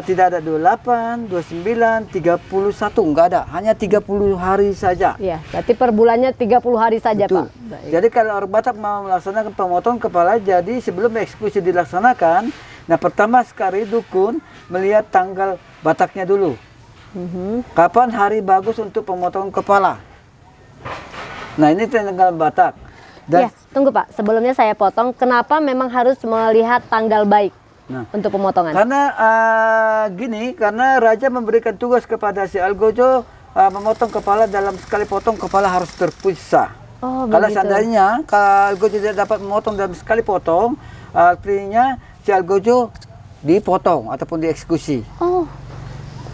tidak ada 28, 29, 31, enggak ada. Hanya 30 hari saja. Iya, berarti per bulannya 30 hari saja Betul. Pak. Baik. Jadi kalau orang Batak mau melaksanakan pemotongan kepala, jadi sebelum eksekusi dilaksanakan, nah pertama sekali dukun melihat tanggal Bataknya dulu. Kapan hari bagus untuk pemotongan kepala? Nah ini tanggal Batak. Ya, tunggu Pak. Sebelumnya saya potong. Kenapa memang harus melihat tanggal baik untuk pemotongan? Karena gini, karena raja memberikan tugas kepada si Algojo memotong kepala, dalam sekali potong kepala harus terpisah. Oh, kalau begitu. seandainya Algojo tidak dapat memotong dalam sekali potong, artinya si Algojo dipotong ataupun dieksekusi. Oh,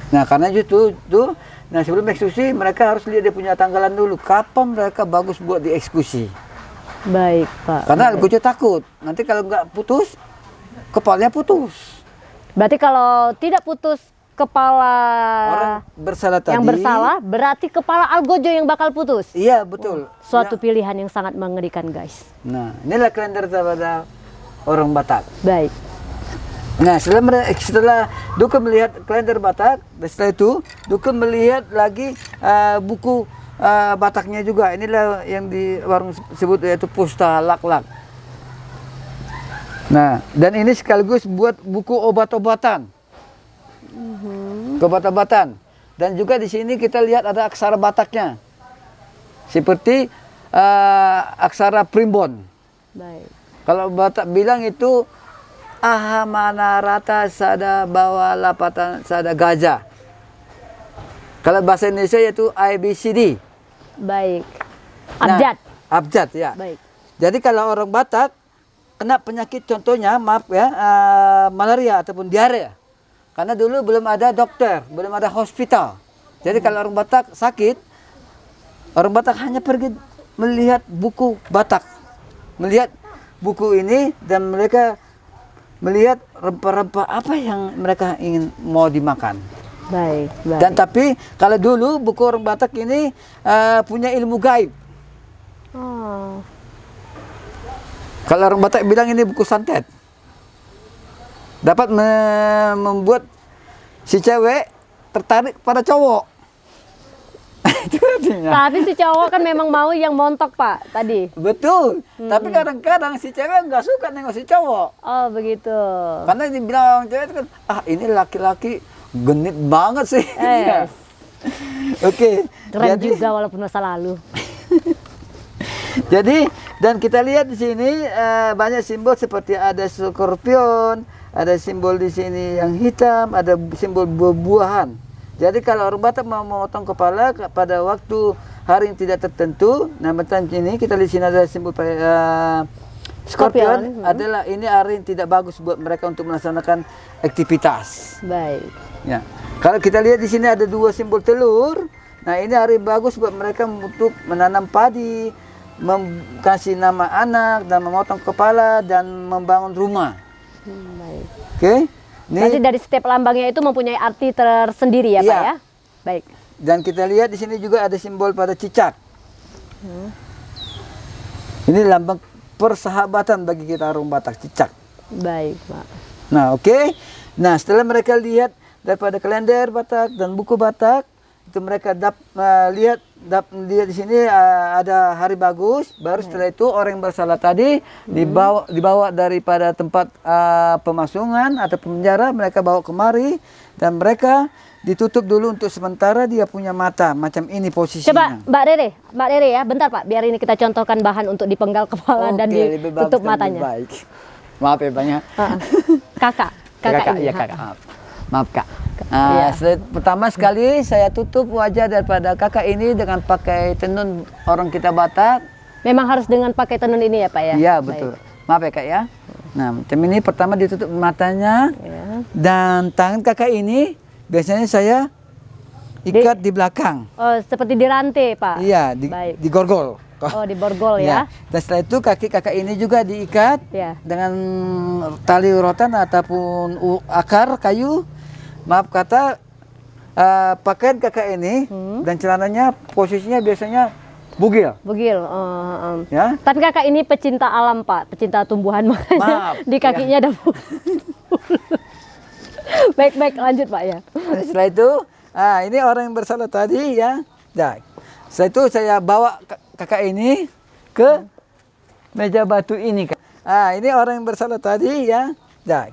Nah karena itu tuh, nah sebelum eksekusi mereka harus lihat dia punya tanggalan dulu. Kapan mereka bagus buat dieksekusi? baik Pak. Karena Baik. Algojo takut nanti kalau nggak putus, kepalanya putus. Berarti kalau tidak putus kepala Orang bersalah tadi. yang bersalah, berarti kepala Algojo yang bakal putus. Iya betul. Suatu pilihan yang sangat mengerikan guys. Nah inilah kalender daripada orang Batak. Baik. Nah setelah dukun melihat kalender Batak, dan setelah itu dukun melihat lagi buku Bataknya juga. Inilah yang di warung sebut yaitu pusta lak-lak. Nah dan ini sekaligus buat buku obat-obatan, obat-obatan. Dan juga di sini kita lihat ada aksara Bataknya, seperti aksara primbon. Baik. Kalau Batak bilang itu aha mana rata sada bawa lapatan sada gajah. Kalau bahasa Indonesia yaitu ABCD. Baik. Nah, Abjad. abjad ya. Baik. Jadi kalau orang Batak kena penyakit contohnya maaf ya malaria ataupun diare. Karena dulu belum ada dokter, belum ada hospital. Jadi kalau orang Batak sakit, orang Batak hanya pergi melihat buku Batak. Melihat buku ini dan mereka melihat rempah-rempah apa yang mereka ingin mau dimakan. Baik. Baik. Dan tapi kalau dulu buku orang Batak ini punya ilmu gaib. Oh. Kalau orang Batak bilang ini buku santet. Dapat membuat si cewek tertarik pada cowok. Itu artinya. Tapi si cowok kan memang mau yang montok Pak tadi. Betul. Tapi kadang-kadang si cewek nggak suka nengok si cowok. Oh begitu. Karena dibilang cewek itu kan, ini laki-laki genit banget sih. Yes. Oke. Keren juga walaupun masa lalu. Jadi dan kita lihat di sini banyak simbol seperti ada skorpion, ada simbol di sini yang hitam, ada simbol buah-buahan. Jadi kalau orang Batak mau memotong kepala pada waktu hari yang tidak tertentu, nah macam ini kita lihat sini ada simbol Scorpion adalah ini hari yang tidak bagus buat mereka untuk melaksanakan aktivitas. Baik. Ya. Kalau kita lihat di sini ada 2 simbol telur. Nah, ini hari bagus buat mereka untuk menanam padi, kasih nama anak dan memotong kepala dan membangun rumah. Baik. Oke. Berarti dari setiap lambangnya itu mempunyai arti tersendiri ya, Pak Iya. ya? Baik. Dan kita lihat di sini juga ada simbol pada cicak. Ini lambang persahabatan bagi kita orang Batak, cicak. Baik, Pak. Nah, oke. Nah, setelah mereka lihat daripada kalender Batak dan buku Batak, itu mereka lihat di sini ada hari bagus. Baru setelah itu orang yang bersalah tadi dibawa daripada tempat pemasungan atau penjara, mereka bawa kemari dan mereka ditutup dulu untuk sementara. Dia punya mata macam ini posisinya. Coba Mbak Rere ya, bentar Pak, biar ini kita contohkan bahan untuk dipenggal kepala dan lebih bagus ditutup dan matanya. lebih baik. Maaf ya banyak. Kakak ini. Ya kakak. Maaf Kak. Iya. Pertama sekali saya tutup wajah daripada kakak ini dengan pakai tenun orang kita Batak. Memang harus dengan pakai tenun ini ya Pak ya? Iya Baik. betul. Maaf ya Kak ya. Nah macam ini pertama ditutup matanya Ya. dan tangan kakak ini biasanya saya ikat di belakang. Oh, seperti dirantai Pak? Iya, Baik. digorgol. Oh, diborgol ya? Dan setelah itu kaki kakak ini juga diikat Ya. dengan tali rotan ataupun akar kayu. Maaf kata, pakaian kakak ini dan celananya posisinya biasanya bugil. Bugil. Ya. Tapi kakak ini pecinta alam Pak, pecinta tumbuhan makanya Maaf, di kakinya ada bugil. Baik, lanjut Pak ya. Dan setelah itu, ini orang yang bersalah tadi ya. Nah, setelah itu saya bawa kakak ini ke meja batu ini. Ini orang yang bersalah tadi ya. Nah,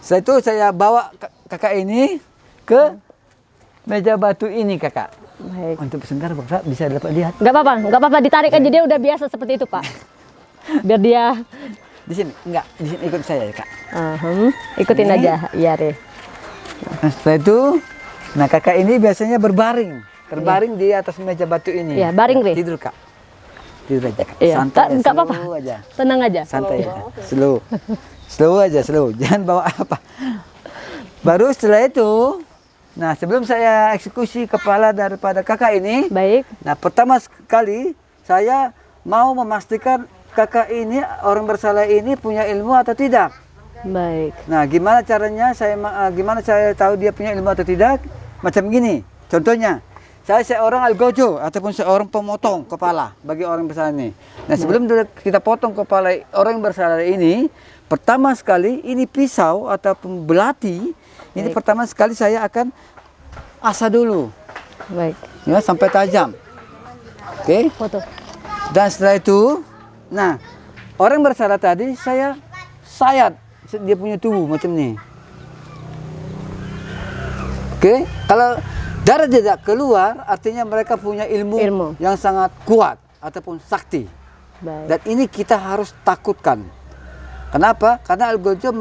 setelah itu saya bawa kakak ini ke meja batu ini kakak. Baik. Untuk sebentar Bapak bisa dapat lihat. Nggak apa-apa, ditarik aja, dia udah biasa seperti itu Pak. Biar dia Di sini, enggak, di sini ikut saya kak. ikutin Ini. aja, iya Re. Nah, setelah itu, nah kakak ini biasanya terbaring di atas meja batu ini. Iya, baring, Re. Tidur kak. Tidur aja kak. Iya. Santai, Nggak apa-apa. slow aja. Tenang aja. Santai aja. Slow aja, slow. Jangan bawa apa. Baru setelah itu, nah sebelum saya eksekusi kepala daripada kakak ini, Baik. nah pertama sekali saya mau memastikan kakak ini, orang bersalah ini punya ilmu atau tidak. Baik. Nah, gimana caranya gimana saya tahu dia punya ilmu atau tidak? Macam gini. Contohnya, saya seorang algojo ataupun seorang pemotong kepala bagi orang bersalah ini. Nah, sebelum kita potong kepala orang bersalah ini, pertama sekali ini pisau ataupun belati, ini pertama sekali saya akan asah dulu. Baik. Ya, sampai tajam. Oke. Foto. Dan setelah itu, nah, orang bersalah tadi saya sayat dia punya tubuh macam ini. Oke, kalau darah tidak keluar, artinya mereka punya ilmu yang sangat kuat ataupun sakti. Baik. Dan ini kita harus takutkan. Kenapa? Karena Algojo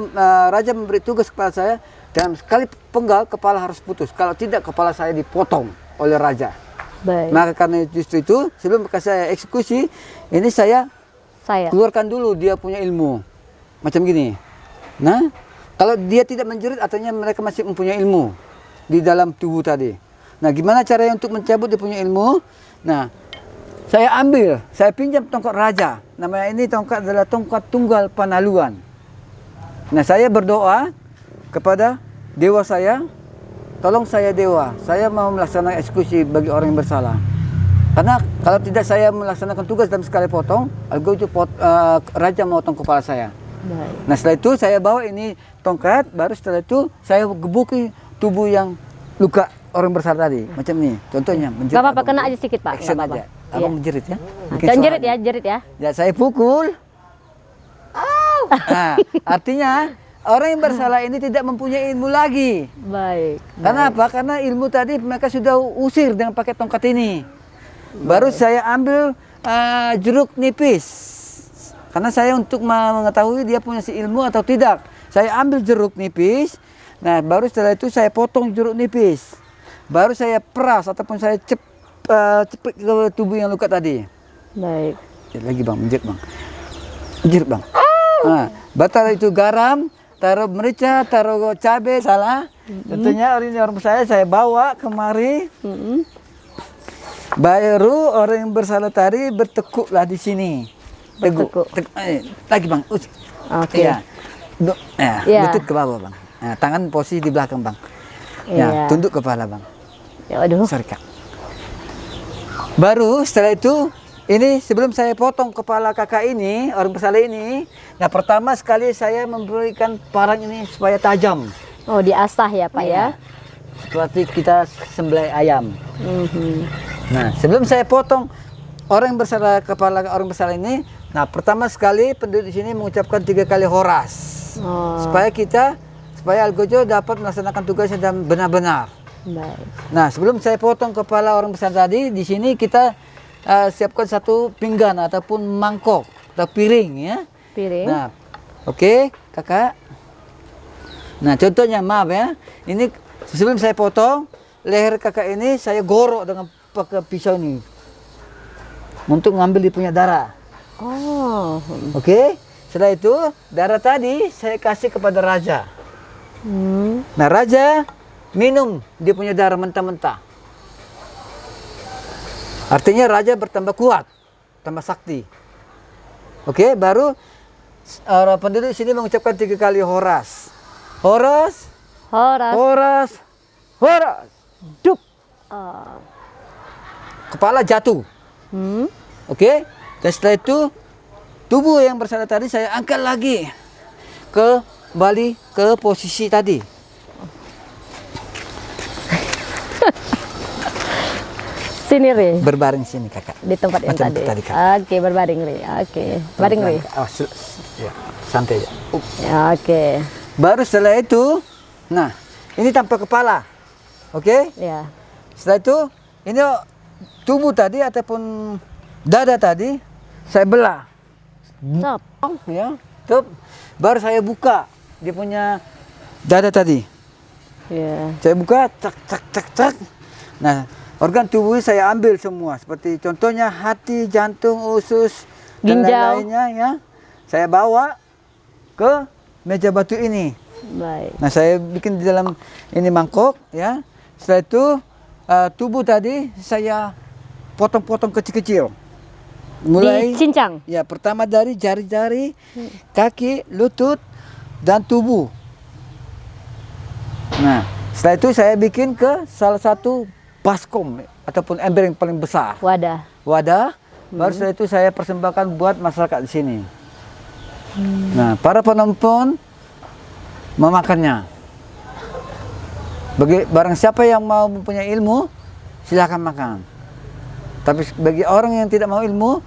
Raja memberi tugas kepada saya, dalam sekali penggal kepala harus putus. Kalau tidak, kepala saya dipotong oleh Raja. Baik. Maka karena justru itu, sebelum saya eksekusi, ini saya keluarkan dulu dia punya ilmu. Macam gini. Nah, kalau dia tidak menjerit, artinya mereka masih mempunyai ilmu di dalam tubuh tadi. Nah, gimana caranya untuk mencabut dia punya ilmu? Nah, saya pinjam tongkat Raja. Namanya ini tongkat adalah tongkat tunggal panaluan. Nah, saya berdoa kepada dewa saya, tolong saya dewa, saya mau melaksanakan eksekusi bagi orang yang bersalah. Karena kalau tidak saya melaksanakan tugas dalam sekali potong, Raja mau potong kepala saya. Baik. Nah setelah itu saya bawa ini tongkat, baru setelah itu saya gebuki tubuh yang luka orang bersalah tadi. Macam ini, contohnya menjerit. Gak apa-apa, kena aja sedikit Pak. Action Nggak apa-apa. aja. Abang menjerit ya. Jangan jerit ya. Ya saya pukul. Nah, artinya orang yang bersalah ini tidak mempunyai ilmu lagi. Baik. Karena apa? Karena ilmu tadi mereka sudah usir dengan pakai tongkat ini. Baru saya ambil jeruk nipis. Karena saya untuk mengetahui dia punya si ilmu atau tidak. Saya ambil jeruk nipis. Nah, baru setelah itu saya potong jeruk nipis. Baru saya peras ataupun saya cepet ke tubuh yang luka tadi. Baik. Lagi bang, menjerit bang. Menjerit bang. Nah, Batara itu garam, taruh merica, taruh cabai, salah. Tentunya ini orang saya bawa kemari. Baru orang yang bersalah tadi bertekuklah di sini. Bertekuk. Lagi bang. Oke. Ya. Ya. Lutut ke bawah bang. Nah, tangan posisi di belakang bang. Iya. Ya, tunduk kepala bang. Ya, aduh. Sorry kak. Baru setelah itu, ini sebelum saya potong kepala kakak ini, orang bersalah ini, nah pertama sekali saya memberikan parang ini supaya tajam. Oh, diasah ya Pak ya. Seperti kita sembelih ayam. Mhm. Nah, sebelum saya potong orang yang bersalah kepala orang bersalah ini, nah pertama sekali penduduk di sini mengucapkan 3 kali horas. Oh, Supaya Algojo dapat melaksanakan tugasnya dan benar-benar. baik. Nah, sebelum saya potong kepala orang bersalah tadi, di sini kita siapkan satu pinggan ataupun mangkok atau piring ya. Piring. Nah, oke, kakak. Nah, contohnya maaf ya, ini sebelum saya potong leher kakak ini saya gorok dengan pakai pisau ini untuk ngambil dia punya darah. Oh. Oke, setelah itu darah tadi saya kasih kepada raja. Nah, raja minum dia punya darah mentah-mentah. Artinya raja bertambah kuat, tambah sakti. Oke, baru penduduk sini mengucapkan 3 kali horas. Horas, Horas. horas, horas. Dup. Oh. Kepala jatuh. Oke. Dan setelah itu tubuh yang bersalah tadi saya angkat lagi kembali ke posisi tadi. Sini Re, Berbaring sini kakak. di tempat yang Macam tadi. tadi, Kak. Oke, berbaring Re. Oke. Baring Re. Oh, ya, santai ya. Ya, oke. Baru setelah itu, nah ini tanpa kepala. Oke. Ya. Setelah itu ini tubuh tadi ataupun dada tadi saya belah. Stop. Ya, tuh. Baru saya buka dia punya dada tadi. Ya. Saya buka, cak cak cak cak. Nah, organ tubuh saya ambil semua seperti contohnya hati, jantung, usus, dan Ginjal. lain-lainnya ya. Saya bawa ke meja batu ini. Baik. Nah, saya bikin di dalam ini mangkok ya. Setelah itu tubuh tadi saya potong-potong kecil-kecil. Mulai Dicincang. ya, pertama dari jari-jari, kaki, lutut, dan tubuh. Nah, setelah itu saya bikin ke salah satu baskom ataupun ember yang paling besar. Wadah. Baru setelah itu saya persembahkan buat masyarakat di sini. Nah, para penonton memakannya. Barang siapa yang mau mempunyai ilmu, silakan makan. Tapi bagi orang yang tidak mau ilmu,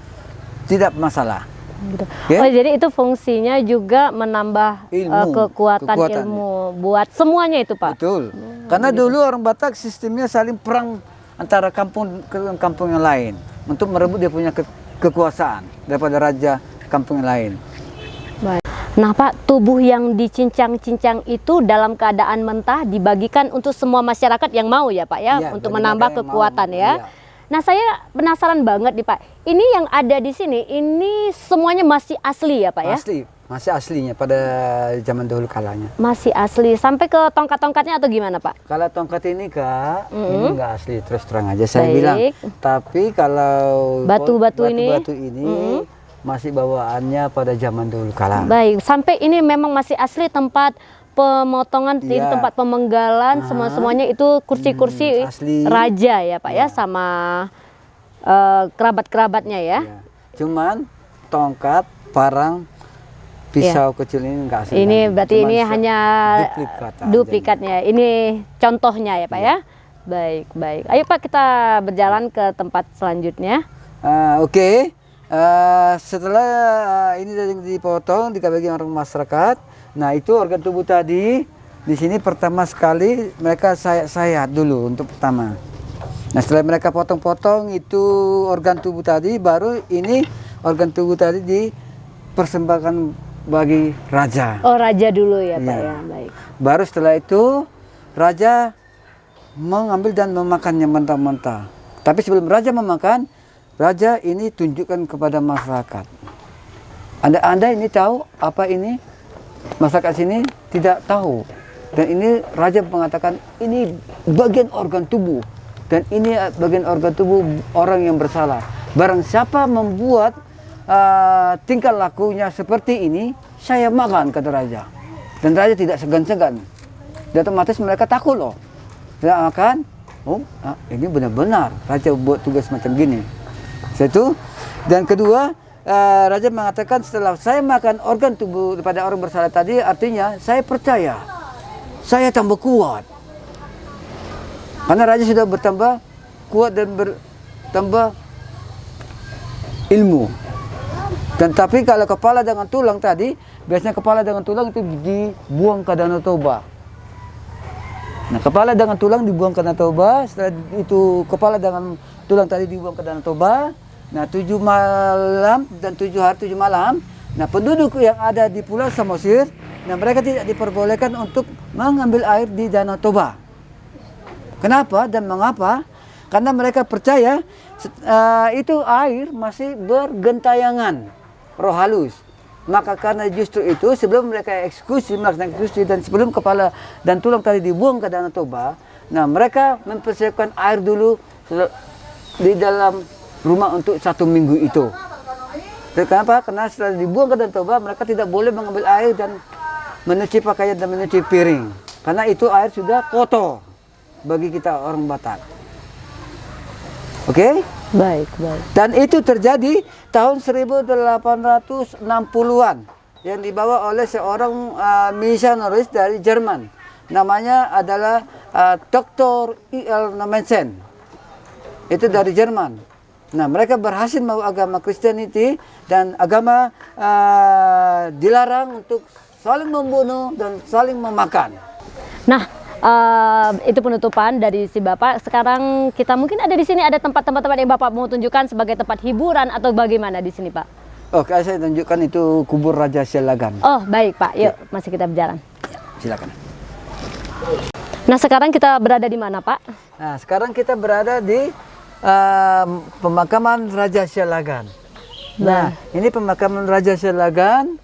tidak masalah. Gitu. Ya? Oh, jadi itu fungsinya juga menambah Ilmu, kekuatan kekuatan, ilmu buat semuanya itu, Pak. Betul. Karena dulu orang Batak sistemnya saling perang antara kampung ke kampung yang lain untuk merebut dia punya kekuasaan daripada raja kampung yang lain. Baik. Nah, Pak, tubuh yang dicincang-cincang itu dalam keadaan mentah dibagikan untuk semua masyarakat yang mau ya, Pak ya, Iya, untuk bagi menambah mereka yang kekuatan mau, ya. iya. Nah, saya penasaran banget nih, Pak. Ini yang ada di sini, ini semuanya masih asli ya, Pak ya? Asli, masih aslinya pada zaman dahulu kalanya. Masih asli. Sampai ke tongkat-tongkatnya atau gimana, Pak? Kalau tongkat ini Kak, ini enggak asli, terus terang aja saya bilang. Baik. Tapi kalau Batu-batu ini? batu-batu ini masih bawaannya pada zaman dahulu kala. Baik, sampai ini memang masih asli tempat pemotongan, di Iya. tempat pemenggalan, semuanya itu kursi-kursi asli. raja ya, Pak ya, sama kerabat-kerabatnya ya. Ya. Cuman tongkat, parang, pisau kecil ini enggak asli. Ini lagi. berarti Cuman ini hanya duplikat aja. duplikatnya. Ini contohnya ya, Pak ya. Baik, baik. Ayo Pak, kita berjalan ke tempat selanjutnya. Oke. Setelah ini dipotong, dibagi orang masyarakat. Nah, itu organ tubuh tadi. Di sini pertama sekali mereka sayat dulu untuk pertama. Nah, setelah mereka potong-potong itu organ tubuh tadi, baru ini organ tubuh tadi dipersembahkan bagi raja. Oh, raja dulu ya, Pak Iya. ya. Baik. Baru setelah itu raja mengambil dan memakannya mentah-mentah. Tapi sebelum raja memakan, raja ini tunjukkan kepada masyarakat. Anda ini tahu apa ini? Masyarakat sini tidak tahu. Dan ini raja mengatakan ini bagian organ tubuh. Dan ini bagian organ tubuh orang yang bersalah. Barang siapa membuat tingkah lakunya seperti ini, saya makan, kata raja. Dan raja tidak segan-segan. Dan otomatis mereka takut loh. Tidak makan. Oh, ini benar-benar raja buat tugas macam gini. Satu. Dan kedua, raja mengatakan setelah saya makan organ tubuh daripada orang bersalah tadi, artinya saya percaya, saya tambah kuat. Karena raja sudah bertambah kuat dan bertambah ilmu. Dan tapi kalau kepala dengan tulang tadi, biasanya kepala dengan tulang itu dibuang ke Danau Toba. Nah, kepala dengan tulang dibuang ke Danau Toba, setelah itu kepala dengan tulang tadi dibuang ke Danau Toba. Nah, 7 malam dan 7 hari 7 malam. Nah, penduduk yang ada di Pulau Samosir, nah mereka tidak diperbolehkan untuk mengambil air di Danau Toba. Kenapa dan mengapa? Karena mereka percaya itu air masih bergentayangan roh halus. Maka karena justru itu sebelum mereka melaksanakan eksekusi dan sebelum kepala dan tulang tadi dibuang ke Danau Toba, nah mereka mempersiapkan air dulu di dalam rumah untuk 1 minggu itu. Kenapa? Karena setelah dibuang ke Danau Toba, mereka tidak boleh mengambil air dan mencuci pakaian dan mencuci piring. Karena itu air sudah kotor bagi kita orang Batak. Oke? Baik. Dan itu terjadi tahun 1860-an yang dibawa oleh seorang misionaris dari Jerman. Namanya adalah Dr. E.L. Nammensen. Itu dari Jerman. Nah, mereka berhasil membawa agama Kristianiti dan agama dilarang untuk saling membunuh dan saling memakan. Nah, itu penutupan dari si Bapak. Sekarang kita mungkin ada di sini ada tempat-tempat yang Bapak mau tunjukkan sebagai tempat hiburan atau bagaimana di sini, Pak? Oke, saya tunjukkan itu kubur Raja Sialagan. Oh, baik, Pak. Yuk, masih kita berjalan. Ya, silakan. Nah, sekarang kita berada di mana, Pak? Nah, sekarang kita berada di pemakaman Raja Sialagan. Nah, ini pemakaman Raja Sialagan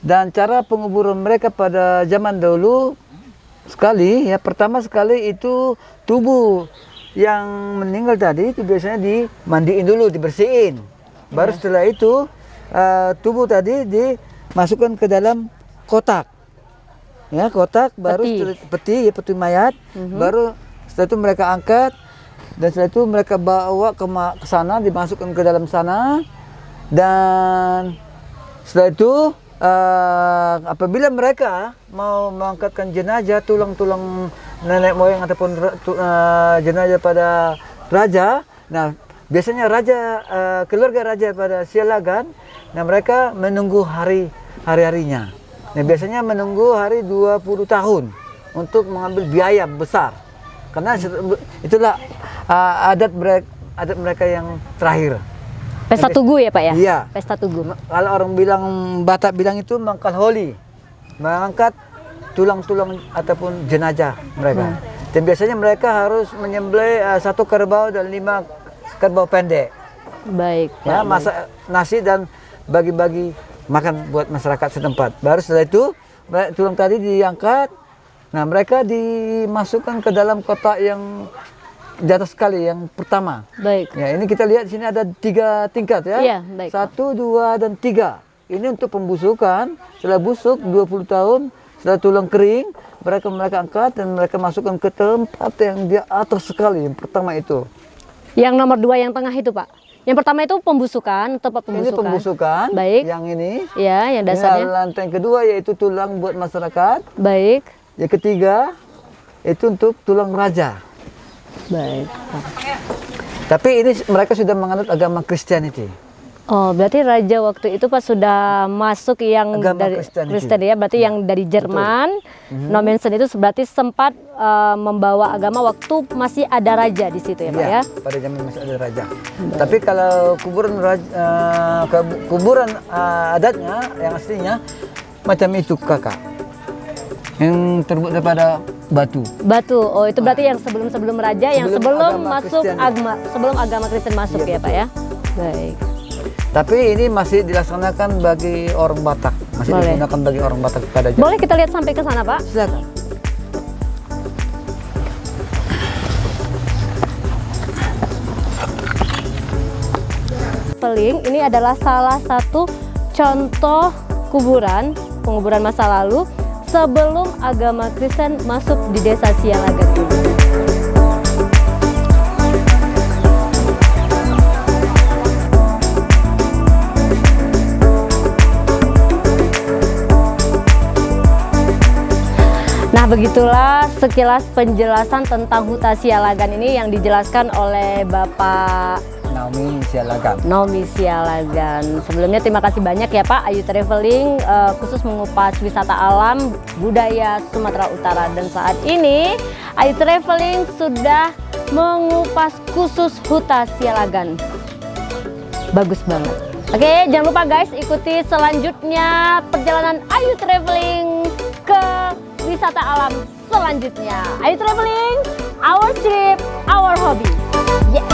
dan cara penguburan mereka pada zaman dahulu sekali ya, pertama sekali itu tubuh yang meninggal tadi itu biasanya dimandiin dulu, dibersihin. Baru setelah itu tubuh tadi dimasukkan ke dalam kotak. Ya, kotak baru peti mayat. Baru setelah itu mereka angkat dan setelah itu mereka bawa ke sana, dimasukkan ke dalam sana. Dan setelah itu apabila mereka mau mengangkatkan jenazah, tulang-tulang nenek moyang ataupun jenazah pada raja, nah biasanya keluarga raja pada Sialagan, nah mereka menunggu hari-harinya. Nah biasanya menunggu hari 20 tahun untuk mengambil biaya besar, karena itulah adat mereka yang terakhir. Pesta Tugu ya, Pak ya? Iya. Pesta Tugu. Kalau orang Batak bilang itu mangkal holi, mengangkat tulang-tulang ataupun jenazah mereka. Dan biasanya mereka harus menyembelih 1 kerbau dan 5 kerbau pendek. Baik. Ya, masak nasi dan bagi-bagi makan buat masyarakat setempat. Baru setelah itu tulang tadi diangkat. Nah, mereka dimasukkan ke dalam kotak yang di atas sekali yang pertama. Baik. Ya, ini kita lihat di sini ada 3 tingkat ya. Iya, baik. 1, 2, dan 3. Ini untuk pembusukan. Setelah busuk 20 tahun, setelah tulang kering, mereka angkat dan mereka masukkan ke tempat yang di atas sekali. Yang pertama itu. Yang nomor 2 yang tengah itu, Pak. Yang pertama itu pembusukan, tempat pembusukan. Ini pembusukan. Baik. Yang ini. Ya, yang dasarnya. Ini lantai yang kedua yaitu tulang buat masyarakat. Baik. Yang ketiga itu untuk tulang raja. Baik. Tapi ini mereka sudah menganut agama Kristianiti. Oh, berarti raja waktu itu Pak sudah masuk yang Agama dari Kristianiti. Kristen ya, berarti yang dari Jerman. Nommensen itu berarti sempat membawa agama waktu masih ada raja di situ ya, Pak ya. Pada zaman masih ada raja. Tapi kalau kuburan adatnya yang aslinya macam itu kakak, yang terbuat daripada batu. Batu. Oh, itu berarti yang sebelum raja, yang sebelum agama masuk Kristen. sebelum agama Kristen masuk Iya, ya, Pak ya. Baik. Tapi ini masih dilaksanakan bagi orang Batak, masih Boleh. digunakan bagi orang Batak pada zaman. Boleh kita lihat sampai ke sana, Pak? Silakan. Traveling ini adalah salah satu contoh penguburan masa lalu sebelum agama Kristen masuk di desa Sialagan ini. Nah, begitulah sekilas penjelasan tentang Huta Sialagan ini yang dijelaskan oleh Bapak Naomi Sialagan. Naomi Sialagan. Sebelumnya terima kasih banyak ya Pak Ayu Traveling khusus mengupas wisata alam budaya Sumatera Utara, dan saat ini Ayu Traveling sudah mengupas khusus Huta Sialagan. Bagus banget. Oke, jangan lupa guys, ikuti selanjutnya perjalanan Ayu Traveling ke wisata alam selanjutnya. Ayu Traveling, our trip, our hobby. Yes.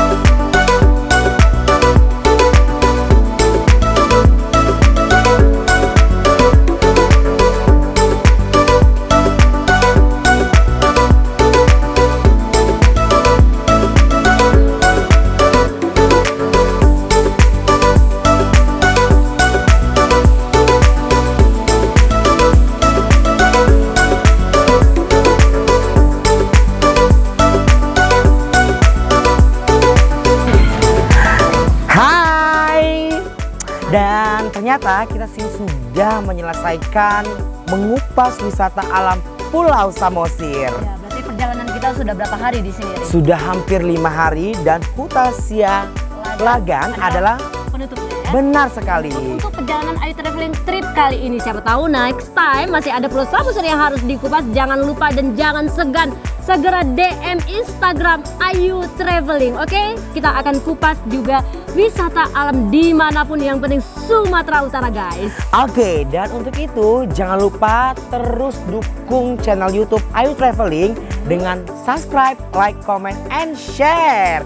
Dan ternyata kita sini sudah menyelesaikan mengupas wisata alam Pulau Samosir. Ya, berarti perjalanan kita sudah berapa hari di sini, Rin? Sudah hampir 5 hari dan Huta Sialagan adalah penutupnya ya. benar sekali. Untuk perjalanan Ayu Traveling trip kali ini, siapa tahu next time masih ada Pulau Samosir yang harus dikupas. Jangan lupa dan jangan segan segera DM Instagram Ayu Traveling. Oke, kita akan kupas juga wisata alam dimanapun, yang penting Sumatera Utara guys. Oke, dan untuk itu jangan lupa terus dukung channel YouTube Ayu Traveling dengan subscribe, like, comment, and share.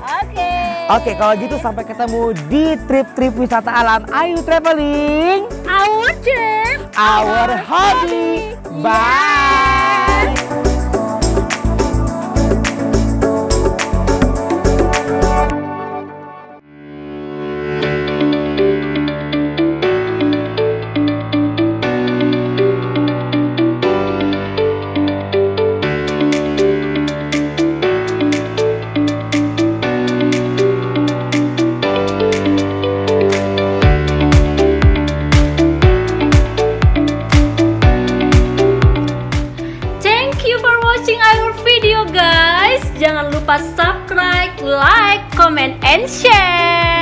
Oke, kalau gitu sampai ketemu di trip-trip wisata alam Ayu Traveling. Our trip, Our hobby. Bye. Thank you for watching our video guys. Jangan lupa subscribe, like, comment, and share.